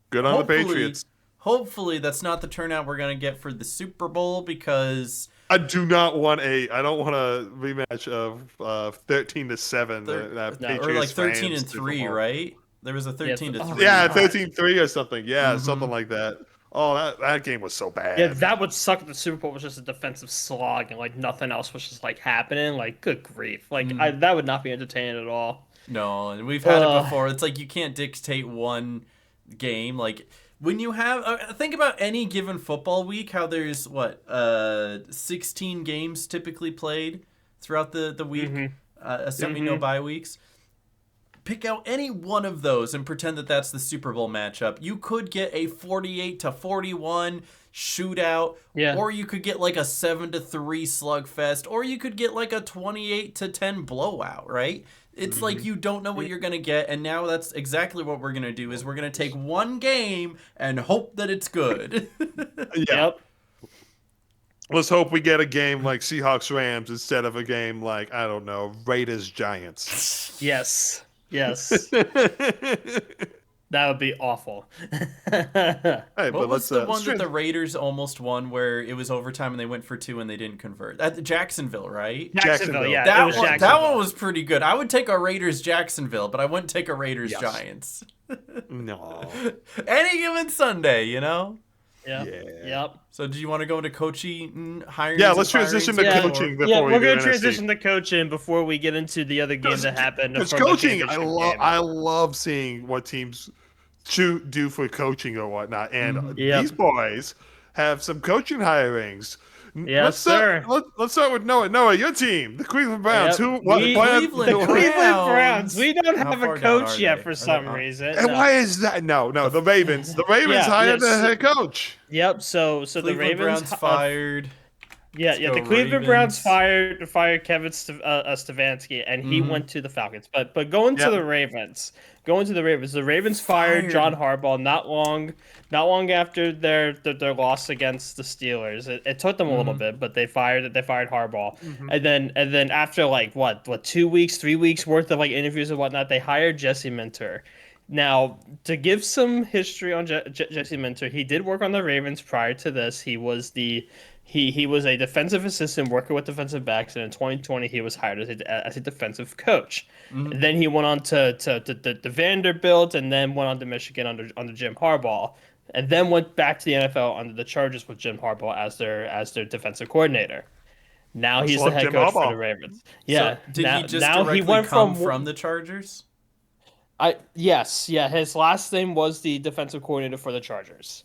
Good on the Patriots. Hopefully, that's not the turnout we're gonna get for the Super Bowl because I don't want a rematch of 13-7. or like 13-3, right? There was a 13-3. Yeah, 13-3 or something. Yeah, something like that. Oh, that game was so bad. Yeah, that would suck if the Super Bowl was just a defensive slog and like nothing else was just like happening. Like, good grief. Like, that would not be entertaining at all. No, and we've had it before. It's like you can't dictate one game. Like when you have think about any given football week, how there's 16 games typically played throughout the week, assuming no bye weeks. Pick out any one of those and pretend that that's the Super Bowl matchup. You could get a 48-41 shootout, or you could get like a 7-3 slugfest, or you could get like a 28-10 blowout, right? It's like you don't know what you're going to get, and now that's exactly what we're going to do is we're going to take one game and hope that it's good. Yeah. Yep. Let's hope we get a game like Seahawks-Rams instead of a game like, I don't know, Raiders-Giants. Yes. That would be awful. Hey, What was the one that the Raiders almost won where it was overtime and they went for 2 and they didn't convert? At Jacksonville, right? Jacksonville, yeah. That it was one, Jacksonville. that one was pretty good. I would take a Raiders Jacksonville, but I wouldn't take a Raiders Giants. No. Any given Sunday, Yep. Yeah. Yep. So do you want to go into coaching, hiring? Yeah, let's transition to coaching before we we're do going to NFC. transition to coaching before we get into the other game that happened. Because from the coaching, championship game. I love seeing what teams do for coaching or whatnot. And Yep. these boys have some coaching hirings. Yes, sir. Let's start with Noah. Noah, your team, the Cleveland Browns. Yep. Cleveland The Cleveland Browns. We don't How have far a down coach are yet they? for Are some they- reason. And No. why is that? No, the Ravens. The Ravens Yeah, hired the yes. head coach. Yep. So the Cleveland Ravens Browns fired. Yeah, go the Cleveland Browns Ravens. fired Kevin Stefanski, and he went to the Falcons. But going to the Ravens, the Ravens fired John Harbaugh not long after their loss against the Steelers. It took them a little bit, but they fired Harbaugh, and then after like what 2 weeks, 3 weeks worth of like interviews and whatnot, they hired Jesse Minter. Now, to give some history on Jesse Minter, he did work on the Ravens prior to this. He was he was a defensive assistant working with defensive backs, and in 2020 he was hired as a defensive coach. Then he went on to Vanderbilt, and then went on to Michigan under Jim Harbaugh, and then went back to the NFL under the Chargers with Jim Harbaugh as their defensive coordinator. Now he's the like head Jim coach Harbaugh. for the Ravens. Yeah. So did now, he just now directly he went come from the Chargers? His last name was the defensive coordinator for the Chargers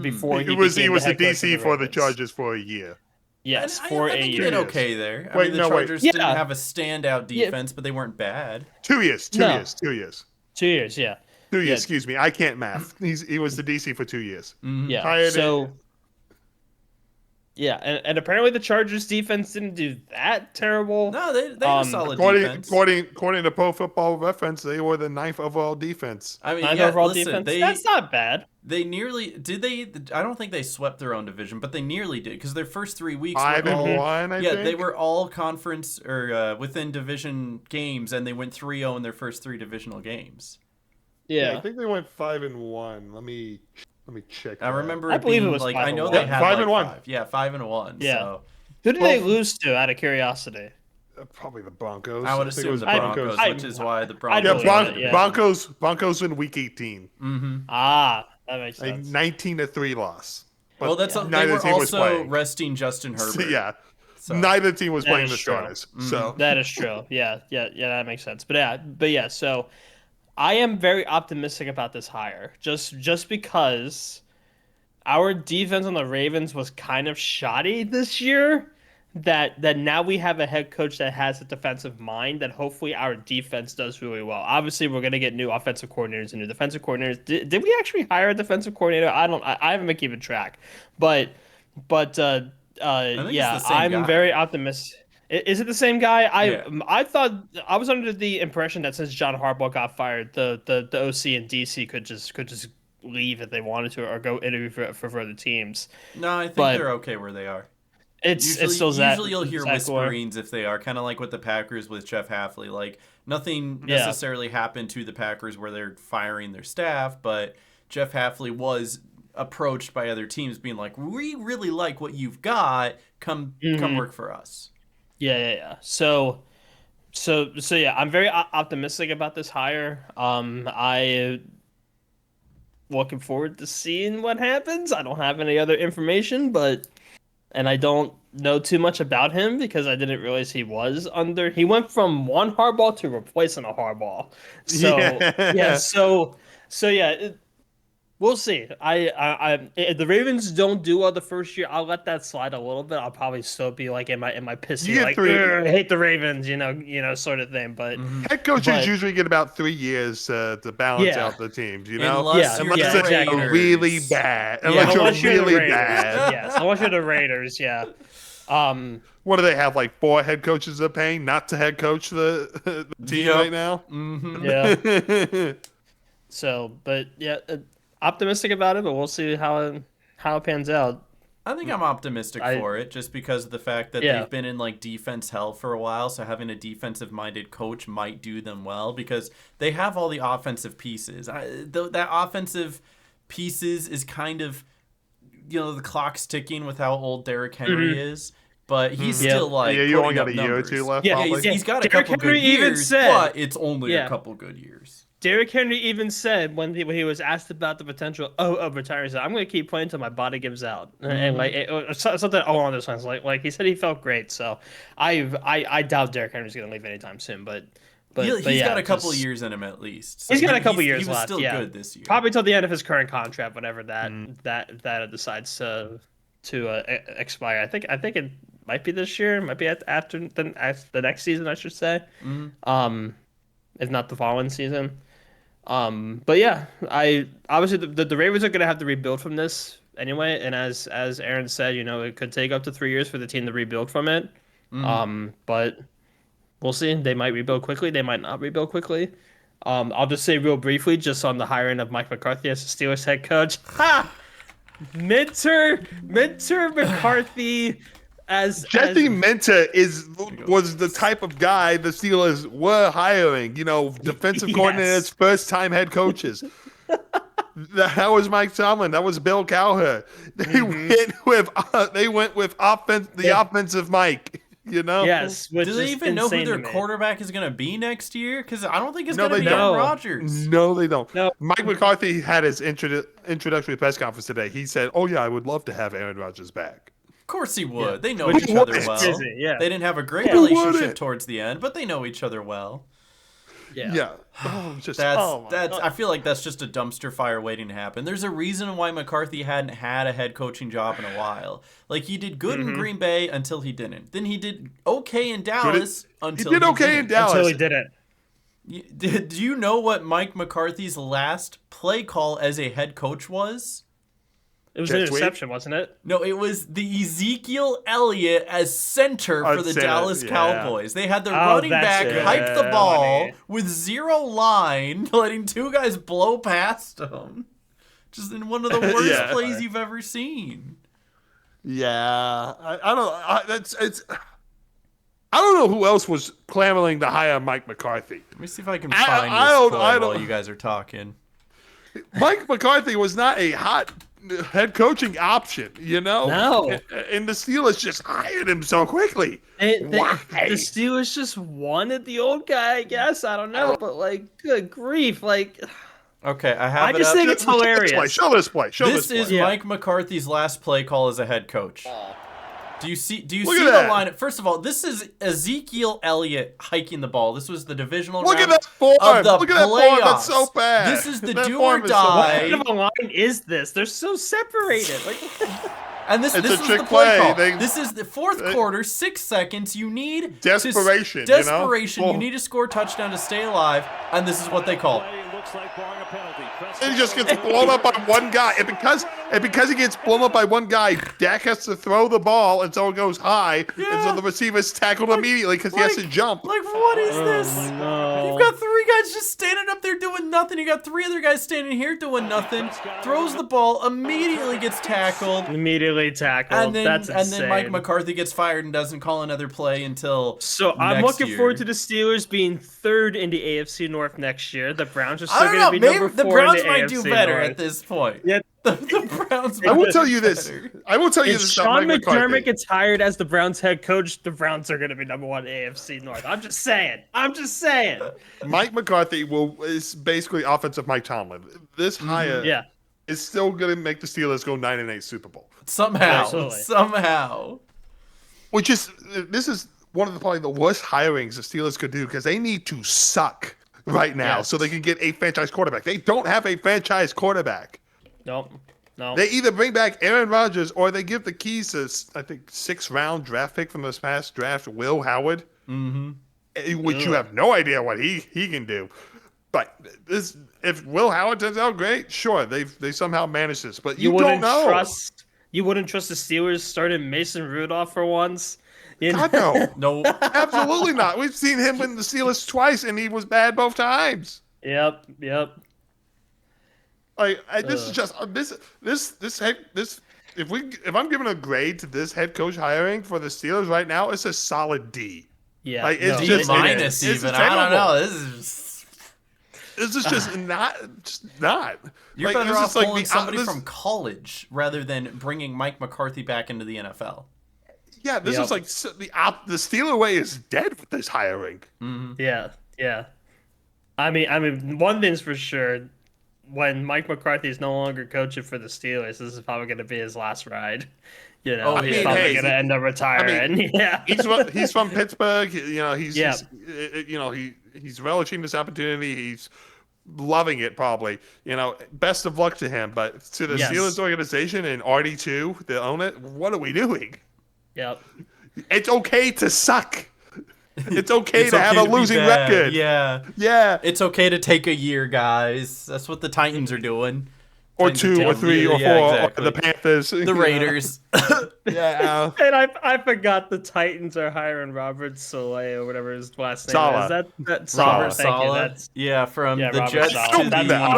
before He was the head coach of DC for the Ravens. Chargers for a year. Yes, And for I a think he year. did okay there. I Wait, mean, the no, wait. Chargers didn't Yeah. have a standout defense, but they weren't bad. 2 years. 2 No. years. 2 years. 2 years, yeah. 2 years. Yeah. Excuse me. I can't math. He was the DC for 2 years. Yeah. Hired So yeah, and apparently the Chargers defense didn't do that terrible. No, they had a solid According, defense. according to Pro Football Reference, they were the 9th overall defense. I mean, Ninth yeah, overall listen, defense. That's not bad. they nearly did. I don't think they swept their own division, but they nearly did because their first 3 weeks 5 were and all 1. I think. they were all conference or within division games, and they went 3-0 in their first 3 divisional games. Yeah, I Yeah. think they went 5 and 1. Let me check. I that. remember. I it believe it being, was like 5 I and know 1. they Yeah, had 5 like and 1. 5. Yeah, 5-1. Yeah. So Who did they lose to out of curiosity? Probably the Broncos. I would think it assume was the Broncos, I- which is why the I Broncos. Yeah, believe it, yeah. Broncos in week 18. Mm-hmm. Ah, that makes A sense. 19-3 loss. But Well, that's they neither were team was also playing. resting Justin Herbert. Yeah, So. neither team was That playing is the true. starters. Mm-hmm. So That is true. Yeah, that makes sense. But yeah, so I am very optimistic about this hire. Just because our defense on the Ravens was kind of shoddy this year, that now we have a head coach that has a defensive mind, that hopefully our defense does really well. Obviously, we're going to get new offensive coordinators and new defensive coordinators. Did we actually hire a defensive coordinator? I haven't been keeping track. But it's the yeah, same I'm guy. very optimistic. Is it the same guy? Yeah. I thought I was under the impression that since John Harbaugh got fired, the OC and DC could just leave if they wanted to, or go interview for further teams. No, I think But- they're okay where they are. It's still Zach. Usually you'll hear Zach Orr. whisperings if they are, kind of like with the Packers with Jeff Hafley. Like nothing Yeah. necessarily happened to the Packers where they're firing their staff, but Jeff Hafley was approached by other teams being like, "We really like what you've got. Come work for us." Yeah. So yeah, I'm very optimistic about this hire. I looking forward to seeing what happens. I don't have any other information, and I don't know too much about him because I didn't realize he went from one Harbaugh to replacing a Harbaugh. So Yeah. so yeah, we'll see. If the Ravens don't do well the first year, I'll let that slide a little bit. I'll probably still be like in my pissy, You get like, 3 "Ugh, I hate the Ravens, sort of thing. But head coaches But- usually get about 3 years to balance Yeah. out the teams. You know, Unless Yeah, you're yeah, the exactly. are Raiders. really bad. Yeah, Unless unless you're you're the really Raiders, bad. yes, unless you're the Raiders, yeah. What do they have? Like 4 head coaches they're paying not to head coach the team Yep. right now. Mm-hmm. Yeah. So, but yeah, optimistic about it, but we'll see how it pans out. I think I'm optimistic for it just because of the fact that Yeah. they've been in like defense hell for a while. So having a defensive minded coach might do them well because they have all the offensive pieces. That offensive pieces is kind of, the clock's ticking with how old Derrick Henry is, but he's Yeah. still like Yeah, you only putting got up a year or numbers. 2 left. Yeah, probably. He's got a Derrick couple Henry good even years, said- but it's only Yeah. a couple good years. Derrick Henry even said when he was asked about the potential of retiring, he said, "I'm going to keep playing until my body gives out," and something along those lines. Like he said, he felt great. So I doubt Derrick Henry's going to leave anytime soon. But He's yeah, got a couple just- years in him at least. So He's got a couple he years was left. still Yeah, good this year. probably till the end of his current contract, whenever that decides to expire. I think it might be this year. It might be after the next season, I should say. If not the following season. But yeah, I obviously the Ravens are going to have to rebuild from this anyway. And as Aaron said, it could take up to 3 years for the team to rebuild from it. But we'll see. They might rebuild quickly. They might not rebuild quickly. I'll just say real briefly, just on the hiring of Mike McCarthy as the Steelers head coach. Ha! Minter McCarthy as Jesse Minter was the type of guy the Steelers were hiring. Defensive Yes. coordinators, first-time head coaches. That was Mike Tomlin. That was Bill Cowher. They went with offensive Mike. Yes, which Do they is even know who insane their to me. quarterback is going to be next year? Because I don't think it's No, going to they be don't. Aaron Rodgers. No, they don't. No. Mike McCarthy had his introductory press conference today. He said, "Oh yeah, I would love to have Aaron Rodgers back." Of course he would. Yeah. They know Which each is other what well. is it, yeah. They didn't have a great Yeah. Who relationship wouldn't? towards the end, but they know each other well. Yeah. Oh, just That's oh my that's. God. I feel like that's just a dumpster fire waiting to happen. There's a reason why McCarthy hadn't had a head coaching job in a while. Like he did good in Green Bay until he didn't. Then he did okay in Dallas He until did okay in didn't. Dallas. Until he didn't. Do you know what Mike McCarthy's last play call as a head coach was? It was Jet an sweep? interception, wasn't it? No, it was the Ezekiel Elliott as center for I'd the say that, Dallas yeah. Cowboys. They had the Oh, running that's back it. hype the ball Funny. with zero line, letting two guys blow past him. Just in one of the worst Yeah. plays you've ever seen. Yeah, I don't know who else was clamoring to hire Mike McCarthy. Let me see if I can I- find I this don't- play I while don't- you guys are talking. Mike McCarthy was not a hot head coaching option, you know? No. And the Steelers just hired him so quickly. Why? The Steelers just wanted the old guy, I guess. I don't know, but like, good grief, like. Okay, I have I it just up. think it's hilarious. Show this play. This is Yeah. Mike McCarthy's last play call as a head coach. Do you see Look see at the that. line? First of all, this is Ezekiel Elliott hiking the ball. This was the divisional Look at round that form. of the Look at that form. That's so playoffs. bad. This is the That do form or is so die. What kind of a line is this? They're so separated. Like, And this It's this a was trick the play play. call. They- This is the fourth quarter, 6 seconds. You need Desperation, To, you know? desperation. Well- You need to score a touchdown to stay alive, and this is what they call. And he just gets blown up by one guy. And because he gets blown up by one guy, Dak has to throw the ball, and so it goes high. And Yeah. so the receiver's tackled immediately because he has to jump. Like, what is this? no. You've got three guys just standing up there doing nothing. You got three other guys standing here doing nothing. Throws the ball, immediately gets tackled, Immediately tackled. and then That's insane. Mike McCarthy gets fired and doesn't call another play until. So I'm next looking year. forward to the Steelers being third in the AFC North next year. The Browns are I still don't going know. to be Maybe number the 4 Browns in the might AFC do better North. at this point. Yeah. The Browns. I will might tell do you this. better. I will tell you If this. Sean about Mike McDermott McCarthy. gets hired as the Browns head coach, the Browns are going to be number 1 AFC North. I'm just saying. Mike McCarthy is basically offensive Mike Tomlin. This hire Yeah. is still going to make the Steelers go 9-8 Super Bowl. Somehow. Absolutely. Somehow. This is one of probably the worst hirings the Steelers could do because they need to suck right now Yes. so they can get a franchise quarterback. They don't have a franchise quarterback. Nope. No. They either bring back Aaron Rodgers or they give the keys to, I think, 6th-round draft pick from this past draft, Will Howard, which you have no idea what he can do. But if Will Howard turns out great, sure, they somehow managed this. But you don't wouldn't know. trust. You wouldn't trust the Steelers starting Mason Rudolph for once. You know? God, no. No. Absolutely not. We've seen him win the Steelers twice, and he was bad both times. Yep. Like this is just this. If I'm giving a grade to this head coach hiring for the Steelers right now, it's a solid D. Yeah. Like, it's no, just- it Minus is. even. It's I don't terrible. know. This is. This is just not. You're Like, better this off is like pulling the- somebody this- from college rather than bringing Mike McCarthy back into the NFL. Yeah, this Yep. is like the Steeler way is dead with this hiring. Yeah. I mean, one thing's for sure. When Mike McCarthy is no longer coaching for the Steelers, this is probably going to be his last ride. You know, Oh, he's yeah. probably Hey, going to end up retiring. Yeah. He's from Pittsburgh. You know, he's Yeah. he's relishing this opportunity. He's loving it probably. You know, best of luck to him. But to the Yes. Steelers organization and RD2 to own it, what are we doing? Yep. It's okay to suck. It's okay It's to have okay a be losing bad. record. Yeah. Yeah. It's okay to take a year, guys. That's what the Titans are doing. Or Titans 2 are or 3 or 4 yeah, exactly. or the Panthers. The Raiders. Yeah. And I forgot the Titans are hiring Robert Saleh or whatever his last name Saleh. is. That Robert Saleh? Thank you. Saleh. That's Yeah, from Yeah, the Robert Jets Saleh. to I don't the mind that. I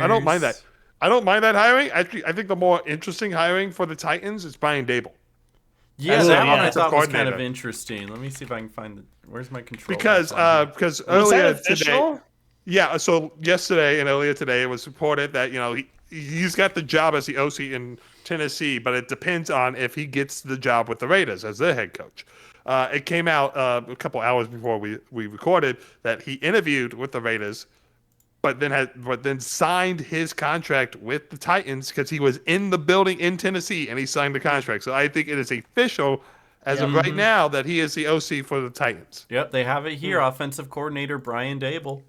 don't 49ers. mind that. I don't mind that hiring. Actually, I think the more interesting hiring for the Titans is Brian Dable. Yeah, As that an one I offensive thought was kind coordinator. of interesting. Let me see if I can find the. Where's my control? Because was earlier that today, official? yeah. So yesterday and earlier today, it was reported that he's got the job as the OC in Tennessee, but it depends on if he gets the job with the Raiders as their head coach. It came out a couple hours before we recorded that he interviewed with the Raiders, but then signed his contract with the Titans because he was in the building in Tennessee and he signed the contract. So I think it is official as of right now that he is the OC for the Titans. Yep, they have it here. Offensive coordinator Brian Dable.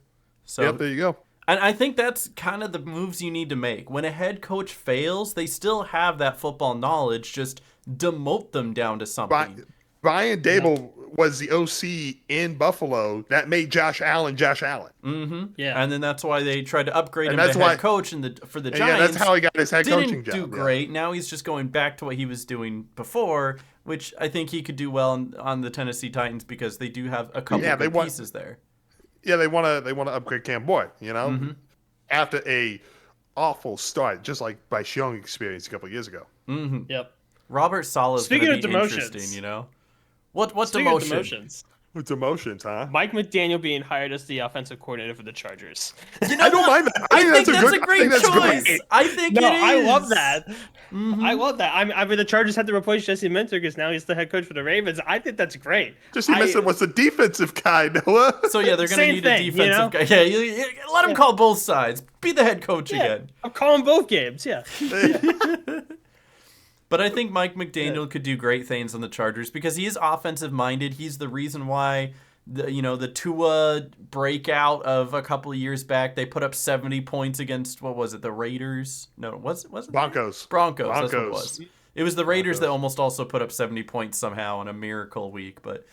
So Yep, there you go. And I think that's kind of the moves you need to make. When a head coach fails, they still have that football knowledge. Just demote them down to something. Brian Dable was the OC in Buffalo that made Josh Allen Josh Allen. Mm-hmm. Yeah. And then that's why they tried to upgrade him And to that's head coach for the Giants. Yeah, that's how he got his head coaching Didn't job. do great. Now he's just going back to what he was doing before, which I think he could do well on the Tennessee Titans because they do have a couple of good pieces there. Yeah, they want to upgrade Cam Boyd, after a awful start, just like Bryce Young experienced a couple of years ago. Mm-hmm. Yep. Robert Saleh's going to be interesting, What demotion? With emotions, huh? Mike McDaniel being hired as the offensive coordinator for the Chargers. I don't mind that. I think that's a great choice. I think it is. I love that. I love that. I mean, the Chargers had to replace Jesse Minter because now he's the head coach for the Ravens. I think that's great. Jesse Minter was the defensive guy, Noah. So yeah, they're going to need a defensive guy. Yeah, let him call both sides. Be the head coach again. I'm calling both games. Yeah. But I think Mike McDaniel could do great things on the Chargers because he is offensive minded. He's the reason why the Tua breakout of a couple of years back, they put up 70 points against the Raiders? No, was it Broncos? Broncos. That's what it was. It was the Raiders that almost also put up 70 points somehow in a miracle week, but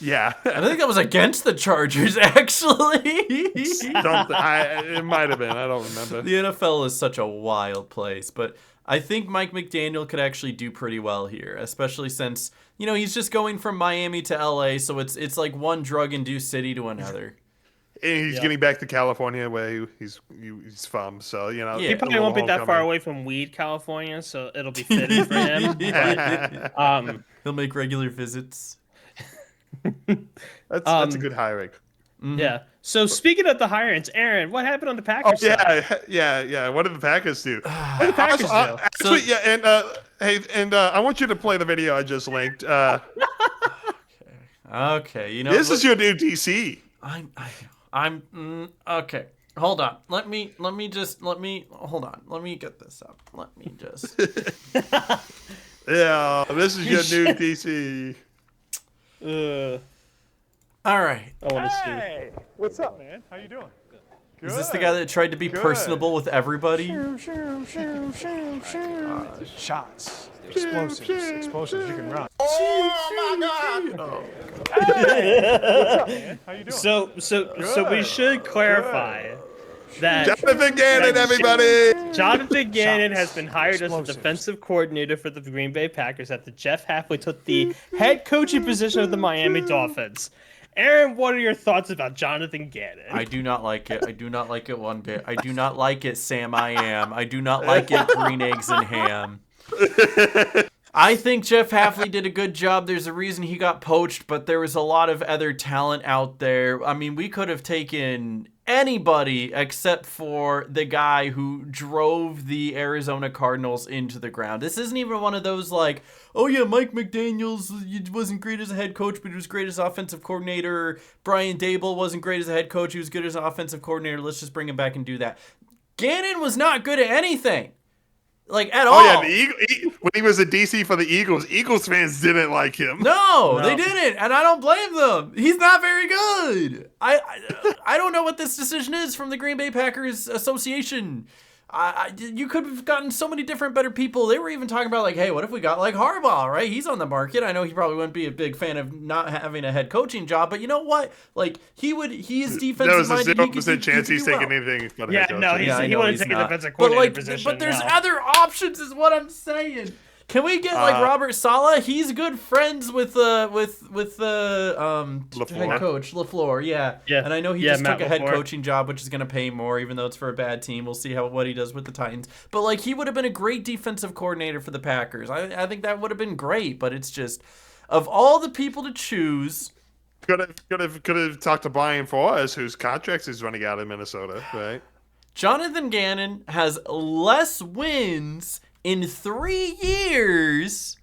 yeah, I think that was against the Chargers actually. It might have been. I don't remember. The NFL is such a wild place, but I think Mike McDaniel could actually do pretty well here, especially since, he's just going from Miami to LA, so it's like one drug-induced city to another. And he's getting back to California where he's from, so, He probably won't be that far away from Weed, California, so it'll be fitting for him. But, he'll make regular visits. That's a good hiring. Mm-hmm. Yeah. So speaking of the hirings, Aaron, what happened on the Packers side? Yeah. What did the Packers do? What did the Packers do? Actually, I want you to play the video I just linked. Okay. This is your new DC. Okay. Hold on. Let me hold on. Let me get this up. Let me just. Yeah, this is your new DC. All right. I want to see. Hey, what's up, man? How you doing? Good. Is this the guy that tried to be personable with everybody? Shots, explosives. You can run. Oh my God! Hey, what's up, man? How you doing? So we should clarify that Jonathan Gannon, everybody. Jonathan Gannon has been hired as the defensive coordinator for the Green Bay Packers after Jeff Hafley took the head coaching position of the Miami Dolphins. Aaron, what are your thoughts about Jonathan Gannon? I do not like it. I do not like it one bit. I do not like it, Sam I Am. I do not like it, Green Eggs and Ham. I think Jeff Hafley did a good job. There's a reason he got poached, but there was a lot of other talent out there. I mean, we could have taken anybody except for the guy who drove the Arizona Cardinals into the ground. This isn't even one of those like, oh yeah, Mike McDaniels wasn't great as a head coach, but he was great as offensive coordinator. Brian Dable wasn't great as a head coach. He was good as an offensive coordinator. Let's just bring him back and do that. Gannon was not good at anything. Like, at all. Oh, yeah, when he was a DC for the Eagles fans didn't like him. No, they didn't, and I don't blame them. He's not very good. I don't know what this decision is from the Green Bay Packers Association. You could have gotten so many different better people. They were even talking about like, hey, what if we got like Harbaugh, right? He's on the market. I know he probably wouldn't be a big fan of not having a head coaching job, but you know what? Like he is defensive minded. There was a 0% chance he's taking anything. Yeah, no, he wouldn't take a defensive coordinator position. But there's other options, is what I'm saying. Can we get like Robert Saleh? He's good friends with head coach LaFleur. Yeah. And I know he just took a head coaching job, which is going to pay more, even though it's for a bad team. We'll see what he does with the Titans. But like he would have been a great defensive coordinator for the Packers. I think that would have been great. But it's just of all the people to choose. Could have talked to Brian Flores, whose contract is running out in Minnesota, right? Jonathan Gannon has less wins in 3 years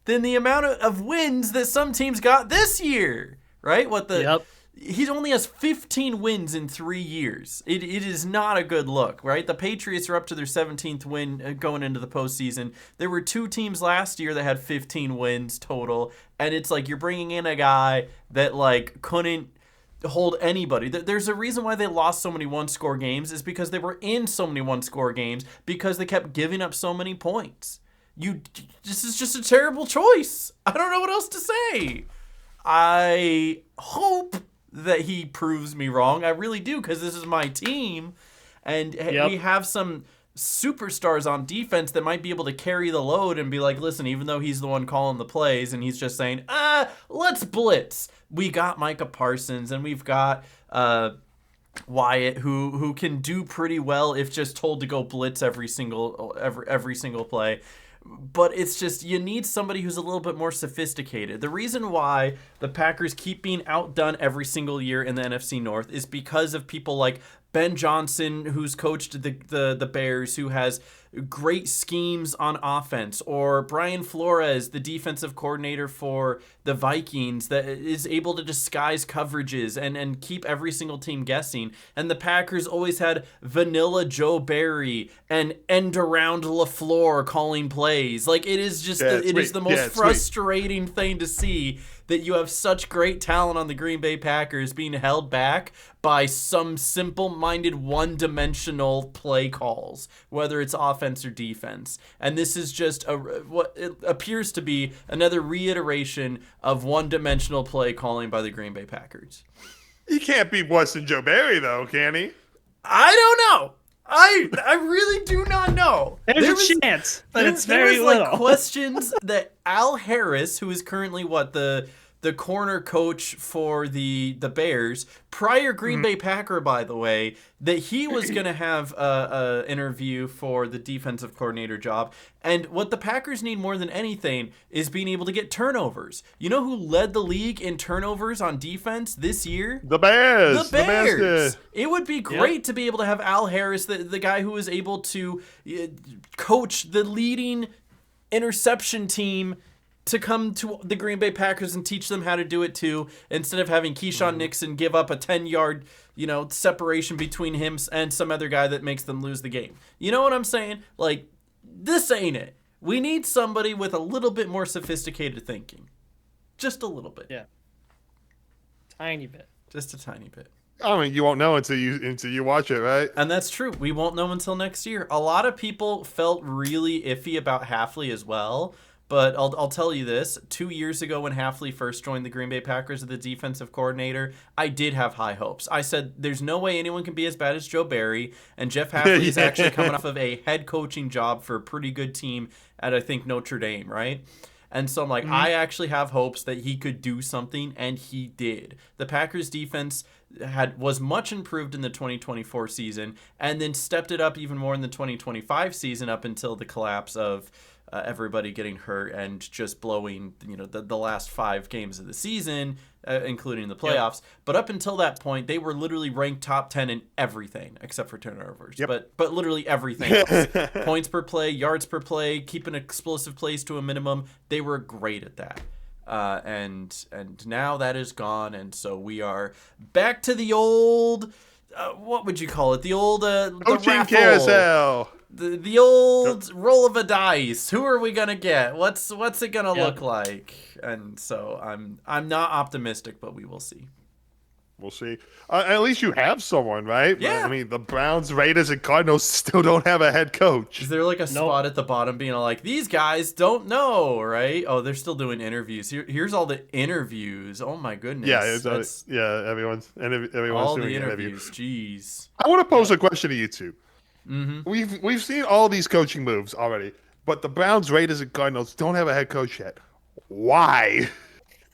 than the amount of wins that some teams got this year, right? he only has 15 wins in 3 years. It is not a good look, right? The Patriots are up to their 17th win going into the postseason. There were 2 teams last year that had 15 wins total, and it's like you're bringing in a guy that like couldn't hold anybody. There's a reason why they lost so many one-score games is because they were in so many one-score games because they kept giving up so many points. This is just a terrible choice. I don't know what else to say. I hope that he proves me wrong. I really do, because this is my team, and we have some superstars on defense that might be able to carry the load and be like, listen, even though he's the one calling the plays and he's just saying, let's blitz. We got Micah Parsons, and we've got Wyatt, who can do pretty well if just told to go blitz every single play. But it's just, you need somebody who's a little bit more sophisticated. The reason why the Packers keep being outdone every single year in the NFC North is because of people like Ben Johnson, who's coached the Bears, who has great schemes on offense, or Brian Flores, the defensive coordinator for the Vikings, that is able to disguise coverages and keep every single team guessing. And the Packers always had vanilla Joe Barry and end around LaFleur calling plays. Like, it is just it is the most frustrating thing to see that you have such great talent on the Green Bay Packers being held back by some simple-minded, one-dimensional play calls, whether it's offense or defense. And this is just what it appears to be another reiteration of one-dimensional play calling by the Green Bay Packers. He can't be worse than Joe Barry, though, can he? I don't know. I really do not know. There's a chance, but it's very little. Like questions that Al Harris, who is currently the corner coach for the Bears, prior Green Bay Packer, by the way, that he was going to have a interview for the defensive coordinator job. And what the Packers need more than anything is being able to get turnovers. You know who led the league in turnovers on defense this year? The Bears. The Bears. It would be great to be able to have Al Harris, the guy who was able to coach the leading interception team, to come to the Green Bay Packers and teach them how to do it too, instead of having Keyshawn Nixon give up a 10-yard, separation between him and some other guy that makes them lose the game. You know what I'm saying? Like, this ain't it. We need somebody with a little bit more sophisticated thinking. Just a little bit. Yeah. Tiny bit. Just a tiny bit. I mean, you won't know until you watch it, right? And that's true. We won't know until next year. A lot of people felt really iffy about Hafley as well. But I'll tell you this, 2 years ago when Hafley first joined the Green Bay Packers as the defensive coordinator, I did have high hopes. I said, there's no way anyone can be as bad as Joe Barry, and Jeff Hafley is actually coming off of a head coaching job for a pretty good team at, I think, Notre Dame, right? And so I'm like, I actually have hopes that he could do something, and he did. The Packers defense was much improved in the 2024 season, and then stepped it up even more in the 2025 season up until the collapse of everybody getting hurt and just blowing, the last 5 games of the season, including the playoffs. Yep. But up until that point, they were literally ranked top 10 in everything except for turnovers. Yep. But literally everything else. Points per play, yards per play, keeping explosive plays to a minimum. They were great at that. And now that is gone, and so we are back to the old, what would you call it? The old coaching raffle. Carousel. The old roll of a dice. Who are we gonna get? What's it gonna look like? And so I'm not optimistic, but we will see. We'll see. At least you have someone, right? Yeah. I mean, the Browns, Raiders, and Cardinals still don't have a head coach. Is there like a spot at the bottom being like, these guys don't know, right? Oh, they're still doing interviews. Here's all the interviews. Oh my goodness. Yeah, everyone's all doing the interviews. Jeez. I want to pose a question to you two. Mm-hmm. We've seen all these coaching moves already, but the Browns, Raiders, and Cardinals don't have a head coach yet. Why?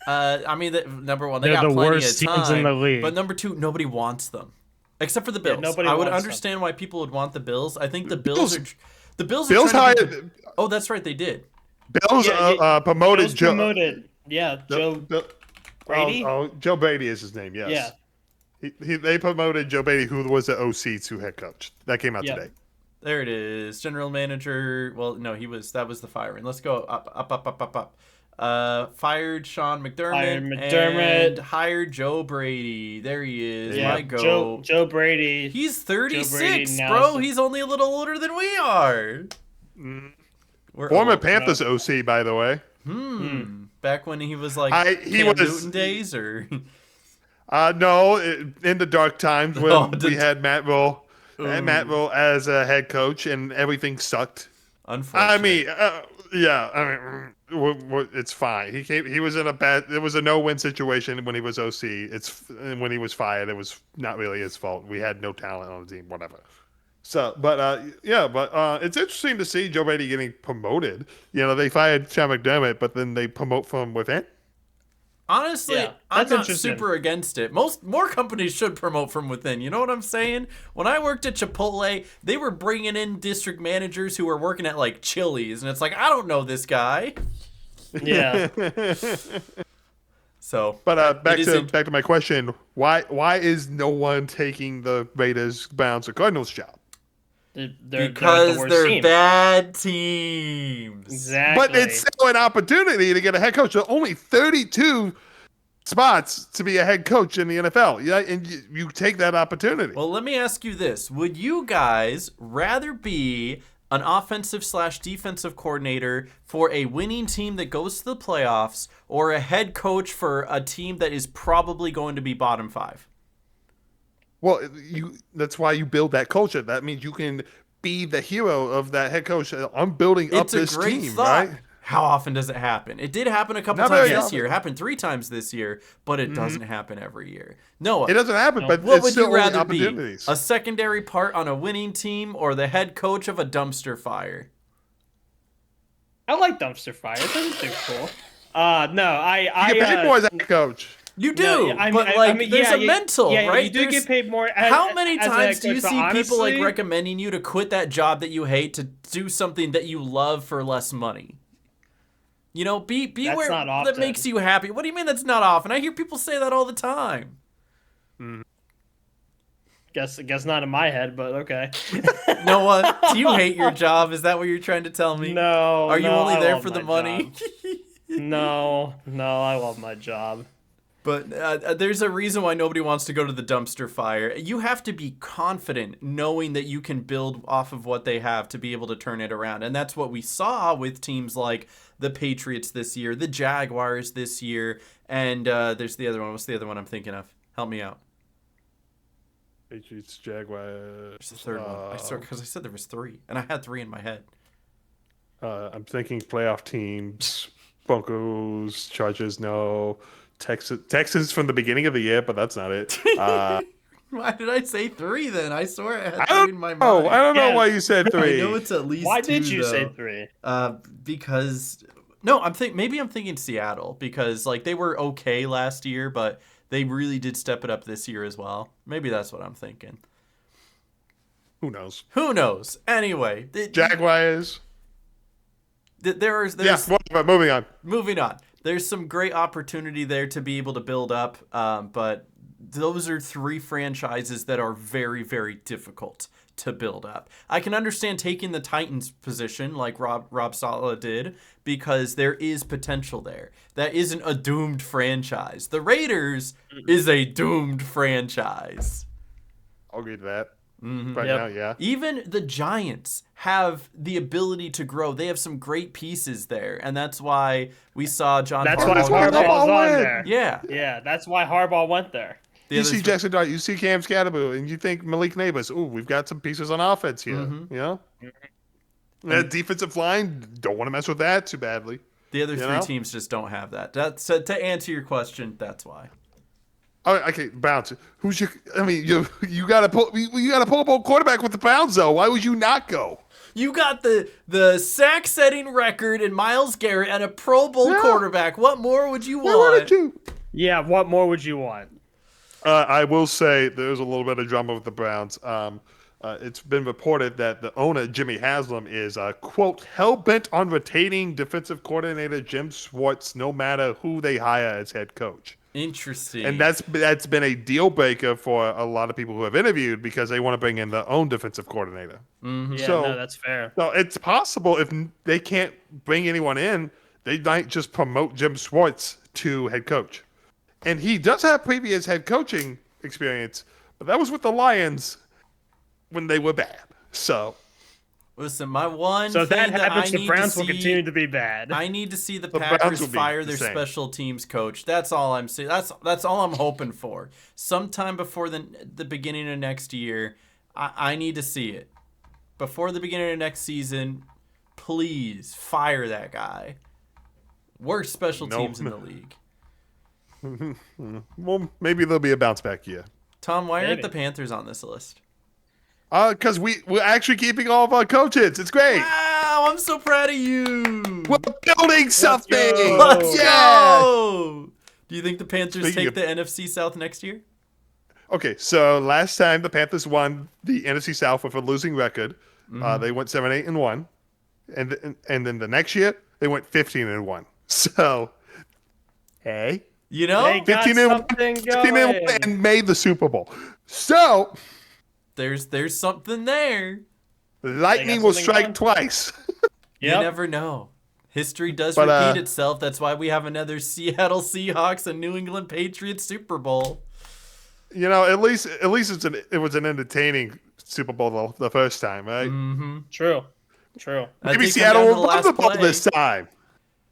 I mean, number one, they're got the plenty worst of time, teams in the league. But number two, nobody wants them, except for the Bills. nobody I would wants understand why people would want the Bills. I think the Bills are Bills trying to hired. Oh, that's right, they did. Bills promoted Bills Joe. Joe Brady. Joe Brady is his name. Yes. Yeah. They promoted Joe Brady, who was the OC, to head coach. That came out today. There it is. General manager. Well, no, that was the firing. Let's go up. fired Sean McDermott, Fired McDermott. and hired Joe Brady. There he is, Yeah, my goat. Joe Brady. He's 36, now bro. is- He's only a little older than we are. We're Former old. Panthers OC, by the way. Back when he was like He Cam was- Newton days, or No, in the dark times when Oh, we had Matt Rule as a head coach and everything sucked. unfortunately. I mean, it's fine. He was in a bad. It was a no-win situation when he was OC. When he was fired, it was not really his fault. We had no talent on the team, whatever. So, but it's interesting to see Joe Brady getting promoted. You know, they fired Sean McDermott, but then they promote from within. Honestly, Yeah, I'm that's not interesting. super against it. More companies should promote from within. You know what I'm saying? When I worked at Chipotle, they were bringing in district managers who were working at like Chili's, and it's like, I don't know this guy. Yeah. So, But back It to isn't- back to my question: Why is no one taking the Raiders, Browns, or Cardinals job? They're because the worst they're team. bad teams. Exactly. But it's still an opportunity to get a head coach. There are only 32 spots to be a head coach in the NFL. Yeah, and you take that opportunity. Well, let me ask you this. Would you guys rather be an offensive / defensive coordinator for a winning team that goes to the playoffs or a head coach for a team that is probably going to be bottom 5? Well, that's why you build that culture. That means you can be the hero of that head coach. I'm building up It's a this great team, thought. right? How often does it happen? It did happen a couple Not times very this often. year. It happened 3 times this year, but it doesn't happen every year. Noah, It doesn't happen, but what it's would still you rather only be? opportunities. A secondary part on a winning team or the head coach of a dumpster fire? I like dumpster fire. They're cool. No, I you get paid more as a head coach. You do, No, I mean- but I like, mean, there's yeah, a mental, yeah, right? You do There's- get paid more. How many as a times head do you coach, see but people like honestly, recommending you to quit that job that you hate to do something that you love for less money? You know, be That's where not that often. makes you happy. What do you mean that's not often? I hear people say that all the time. Guess not in my head, but okay. Noah, do you hate your job? Is that what you're trying to tell me? No. Are you no, only I there love for the my money? job. No, I love my job. But there's a reason why nobody wants to go to the dumpster fire. You have to be confident knowing that you can build off of what they have to be able to turn it around. And that's what we saw with teams like the Patriots this year, the Jaguars this year, and there's the other one. What's the other one I'm thinking of? Help me out. Patriots, Jaguars. There's the third one. I swear, because I said there was 3, and I had 3 in my head. I'm thinking playoff teams. Broncos, Chargers, no. Texans from the beginning of the year, but that's not it. Why did I say 3 then? I swear I had I 3 don't in my mind. know. I don't know Yeah. why you said I 3. know it's at least Why 2, did you say though. 3? Because no, maybe I'm thinking Seattle because like they were okay last year, but they really did step it up this year as well. Maybe that's what I'm thinking. Who knows? Who knows? Anyway, Jaguars. there's Yeah, but moving on. moving on. There's some great opportunity there to be able to build up, but those are 3 franchises that are very, very difficult to build up. I can understand taking the Titans position like Rob Saleh did because there is potential there. That isn't a doomed franchise. The Raiders is a doomed franchise. I'll agree to that. Mm-hmm. Right Yep. now, yeah. Even the Giants have the ability to grow. They have some great pieces there, and that's why we saw John That's Harbaugh. why Harbaugh Harbaugh's on went. there. Yeah. Yeah, that's why Harbaugh went there. The You other see th- Jackson Dart, you see Cam Scatterboo, and you think Malik Neighbors. Ooh, we've got some pieces on offense here. Mhm. You know? That defensive line, don't want to mess with that too badly. The other You 3 know? teams just don't have that. That's to answer your question. That's why. Oh, okay, Bounce. Who's your? I mean, you got to pull. You got to pull a quarterback with the Browns, though. Why would you not go? You got the sack setting record in Myles Garrett and a Pro Bowl Yeah. quarterback. What more would you Why want? wouldn't you? Yeah, what more would you want? I will say there's a little bit of drama with the Browns. It's been reported that the owner, Jimmy Haslam, is, quote, hell-bent on retaining defensive coordinator Jim Schwartz no matter who they hire as head coach. Interesting. And that's been a deal breaker for a lot of people who have interviewed because they want to bring in their own defensive coordinator. Yeah, So- no, that's fair. So it's possible if they can't bring anyone in, they might just promote Jim Schwartz to head coach. And he does have previous head coaching experience, but that was with the Lions when they were bad. So, listen, my one. So if thing that happens, I the need Browns to will see, continue to be bad. I need to see the Browns Packers will be fire the their same. special teams coach. That's all I'm saying. That's all I'm hoping for. Sometime before the beginning of next year, I need to see it. Before the beginning of next season, please fire that guy. Worst special teams in the league. well, maybe there'll be a bounce back year. Tom, why aren't Maybe. the Panthers on this list? Because we're actually keeping all of our coaches. It's great. Wow, I'm so proud of you. We're building something. go. Let's Yeah. go. Do you think the Panthers Speaking take of- the NFC South next year? Okay, so last time the Panthers won the NFC South with a losing record, they went 7-8-1, and then the next year they went 15-1. So, hey, You know, They got 15-1, something 15-1 going. and made the Super Bowl. So, there's something there. lightning will something strike going. twice. You Yep. never know. History does But, repeat itself. That's why we have another Seattle Seahawks and New England Patriots Super Bowl. You know, at least it was an entertaining Super Bowl the first time, right? Mm-hmm. True. I Maybe think Seattle come down to will the win last the ball play. this time.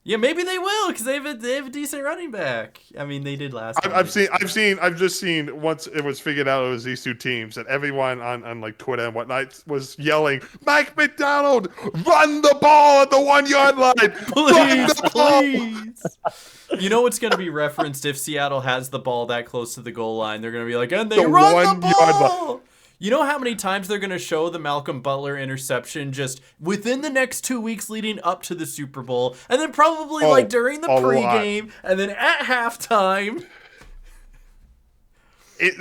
Yeah, maybe they will because they have a decent running back. I mean, they did last time. I've just seen once it was figured out it was these two teams, and everyone on like Twitter and whatnot was yelling, "Mike McDonald, run the ball at the 1 yard line, run Please, the ball." please. You know what's going to be referenced if Seattle has the ball that close to the goal line? They're going to be like, and they The run 1 the yard ball. You know how many times they're going to show the Malcolm Butler interception just within the next 2 weeks leading up to the Super Bowl, and then probably Oh, like during the a lot. pregame, and then at halftime.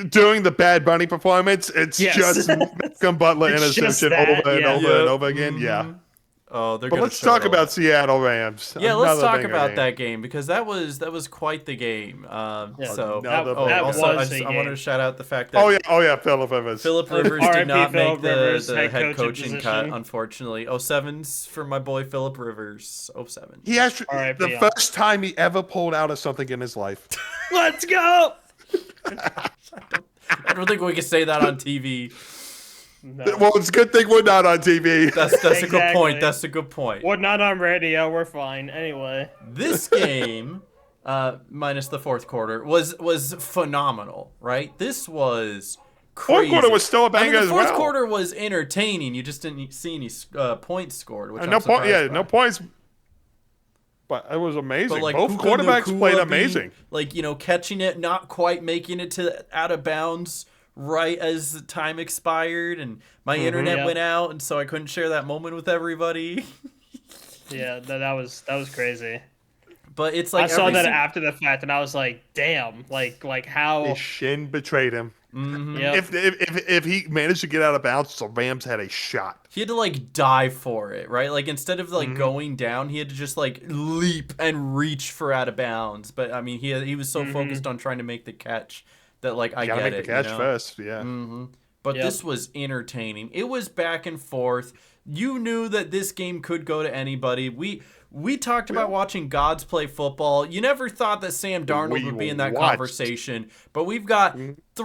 During the Bad Bunny performance, it's Yes. just Malcolm Butler It's just interception that, over and yeah. over and over again. Yeah. Mhm. Oh, they're But going let's talk about Seattle Rams. Yeah, let's Another talk banger about game. that game because that was quite the game. So Another oh, banger. also was I a wanted game. to shout out the fact that Oh yeah, Philip Evans. Philip Rivers R.I.P. did not Phillip make Rivers, the head head coaching coaching cut, position. unfortunately. 07's for my boy Philip Rivers. 07. He actually R.I.P. the first time he ever pulled out of something in his life. Let's go. I don't think we can say that on TV. No. Well, it's a good thing we're not on TV. That's a good Exactly. point. That's a good point. We're not on radio. We're fine. Anyway. This game, minus the fourth quarter, was phenomenal. Right? This was crazy. Fourth quarter was still a banger the as fourth well. quarter was entertaining. You just didn't see any points scored, which I'm No point. surprised Yeah, by. no points. But it was amazing. But like Both Puka quarterbacks Nacua played being- amazing. like, you know, catching it, not quite making it to out of bounds right as the time expired, and my internet Yeah. went out, and so I couldn't share that moment with everybody. Yeah, that was crazy. But it's like I saw every that sing- after the fact, and I was like, "Damn!" Like how? His shin betrayed him. Mhm. Yep. If he managed to get out of bounds, the Rams had a shot. He had to like dive for it, right? Like instead of Mm-hmm. like going down, he had to just like leap and reach for out of bounds. But I mean, he was so focused on trying to make the catch that like I Gotta get make it. the catch you know? first. Yeah. hmm But Yep. this was entertaining. It was back and forth. You knew that this game could go to anybody. We talked about watching gods play football. You never thought that Sam Darnold We would be in that watched. conversation. But we've got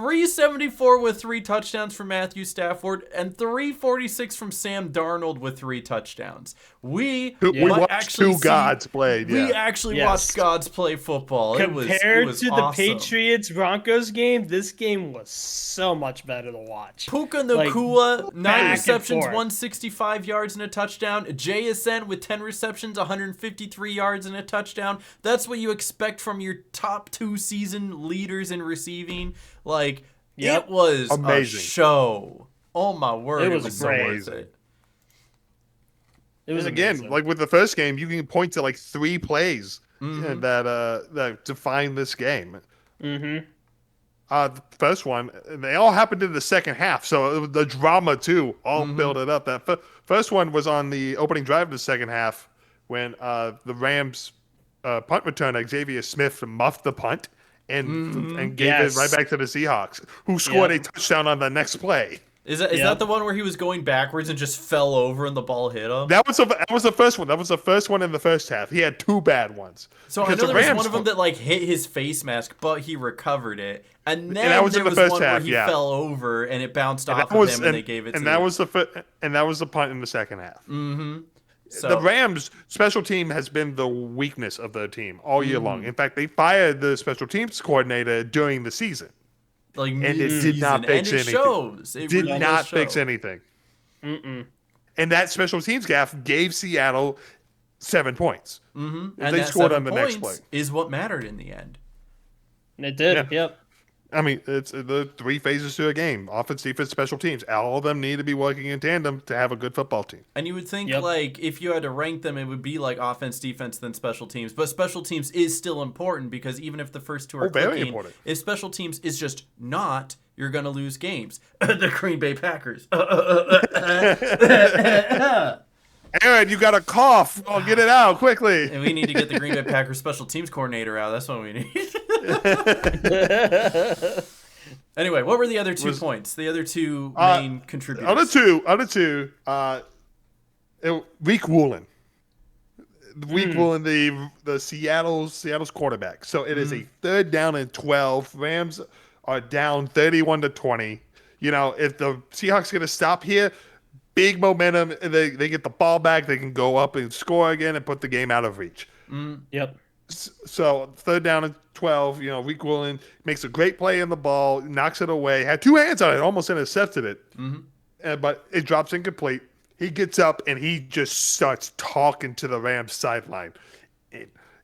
374 with 3 touchdowns from Matthew Stafford and 346 from Sam Darnold with 3 touchdowns. We We might watched actually two see- gods played. We Yeah. actually Yes. watched gods play football. Compared it was to the awesome. Patriots Broncos game, this game was so much better to watch. Puka Like, Nacua, 9 back and receptions, forth. 165 yards and a touchdown. JSN with 10 receptions, 153 yards and a touchdown. That's what you expect from your top 2 season leaders in receiving. Like, Yep. it was Amazing. a show. Oh my word, It it was was so worth amazing. it. It was And again, amazing. like with the first game, you can point to like 3 plays Mhm. that define this game. Mm-hmm. The first one, and they all happened in the second half, so it was the drama too all built it up. That first one was on the opening drive of the second half when the Rams punt returner Xavier Smith muffed the punt and gave Yes. it right back to the Seahawks, who scored Yep. a touchdown on the next play. Is that the one where he was going backwards and just fell over and the ball hit him? That was the first one. That was the first one in the first half. He had 2 bad ones. So I know Because there the was Rams one of them that like hit his face mask, but he recovered it. And then that was there in the was first one half, where he yeah. fell over and it bounced off That was- of him and they gave it and to that him. was the punt in the second half. So, The Rams special team has been the weakness of their team all year Mm-hmm. long. In fact, they fired the special teams coordinator during the season. like and it did not mid-season, fix and it anything. shows. It Did really not does fix show. anything. And that special teams gaff gave Seattle 7 points. And They that scored 7 on the next points play. is what mattered in the end. It did. Yeah. Yep. I mean, it's the 3 phases to a game: offense, defense, special teams. All of them need to be working in tandem to have a good football team. And you would think, Yep. like, if you had to rank them, it would be like offense, defense, then special teams. But special teams is still important because even if the first two are very clicking, important. if special teams is just not, you're going to lose games. The Green Bay Packers. Aaron, you got a cough. Oh, get it out quickly. And we need to get the Green Bay Packers special teams coordinator out. That's what we need. Anyway, what were the other 2 points? The other 2 main contributors. Other two. Reek Woolen. Reek Woolen, the Seattle's quarterback. So it is a 3rd down and 12. Rams are down 31-20. You know, if the Seahawks going to stop here, big momentum, and they get the ball back, they can go up and score again and put the game out of reach. Yep. So 3rd down and 12, you know, Reek Woolen makes a great play in the ball, knocks it away, had 2 hands on it, almost intercepted it, but it drops incomplete. He gets up and he just starts talking to the Rams sideline.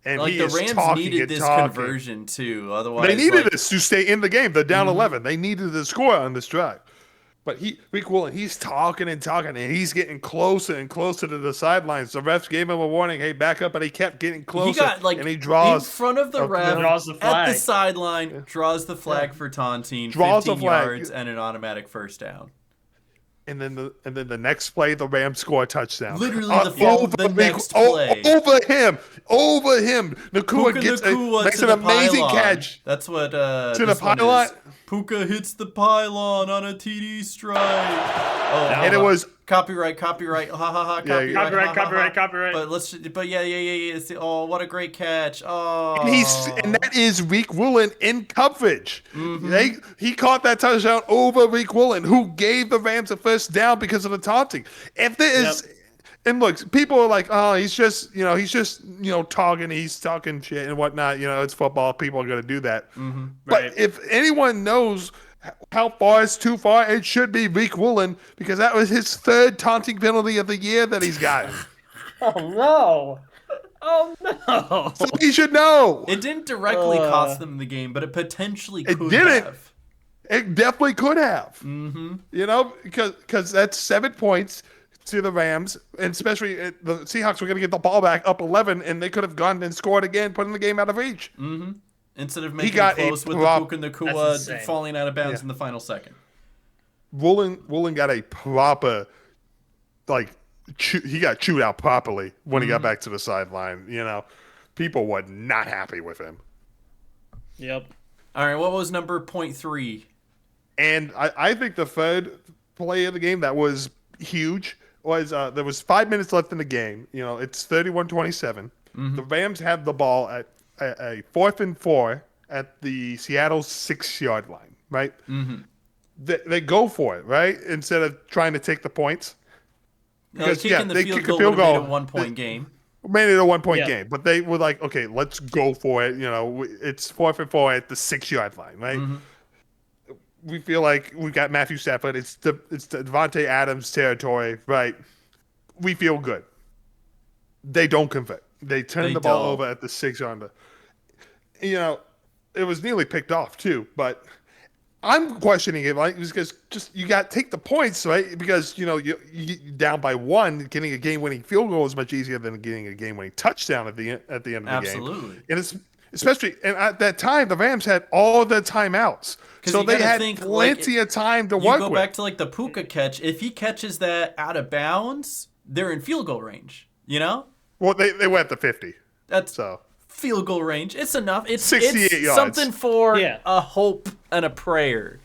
And like he the is Rams talking needed and this talking. conversion too. Otherwise, They needed like, this to stay in the game. They're down 11. They needed the score on this drive. But Reek Woolen, he's talking and talking, and he's getting closer and closer to the sidelines. The refs gave him a warning, hey, back up, but he kept getting closer. He got like and he draws in front of the ref Draws the at flag. the sideline, draws the flag for taunting, Draws the 15 flag. yards, and an automatic first down. And then the next play, the Rams score a touchdown. Literally Over the next Reek- play. Over him. Nakua Puka gets Nacua makes to an the amazing pylon. catch. That's what To the this one pylon? is. Puka hits the pylon on a TD strike. Oh, And it was copyright. Ha ha ha. Yeah, Copyright. But yeah. It's, oh, what a great catch. Oh. and that is Reek Woolen in coverage. He caught that touchdown over Reek Woolen, who gave the Rams a first down because of the taunting. If there is, and look, people are like, oh, he's just talking, he's talking shit and whatnot. You know, it's football. People are going to do that. But Right. if anyone knows how far is too far, it should be Reek Woolen, because that was his 3rd taunting penalty of the year that he's gotten. Oh no. Oh no. So he should know. It didn't directly cost them the game, but it potentially could didn't. have. It definitely could have. You know, because that's 7 points to the Rams, and especially the Seahawks were going to get the ball back up 11, and they could have gone and scored again, putting the game out of reach. Instead of making got it a close with the prop- Puka That's Nacua insane. falling out of bounds in the final second. Woolen got a proper, he got chewed out properly when he got back to the sideline. You know, people were not happy with him. Yep. All right, what was number 0.3? And I think the 3rd play of the game that was huge was there was 5 minutes left in the game. You know, it's 31-27. The Rams have the ball at a 4th and 4 at the Seattle 6-yard line, right? They go for it, right? Instead of trying to take the points. Because, Kicking the they field kick a goal field would have made goal. a one-point game. Made it a 1-point Yeah. game, but they were like, okay, let's go for it. You know, it's 4th and 4 at the 6-yard line, right? We feel like we've got Matthew Stafford. It's the Devontae Adams territory, right? We feel good. They don't convert. They turn They the ball don't. over at the 6-yard. You know, it was nearly picked off too, but I'm questioning it, like, because just you got to take the points, right? Because you know you down by 1, getting a game-winning field goal is much easier than getting a game-winning touchdown at the end of the game. Absolutely. And it's especially, and at that time the Rams had all the timeouts, 'Cause so you they gotta had think, like, plenty of time to You work go with. back to like the Puka catch. If he catches that out of bounds, they're in field goal range. You know, Well, they went at the 50, that's so field goal range. It's enough. It's 68 yards. something for Yeah. a hope and a prayer.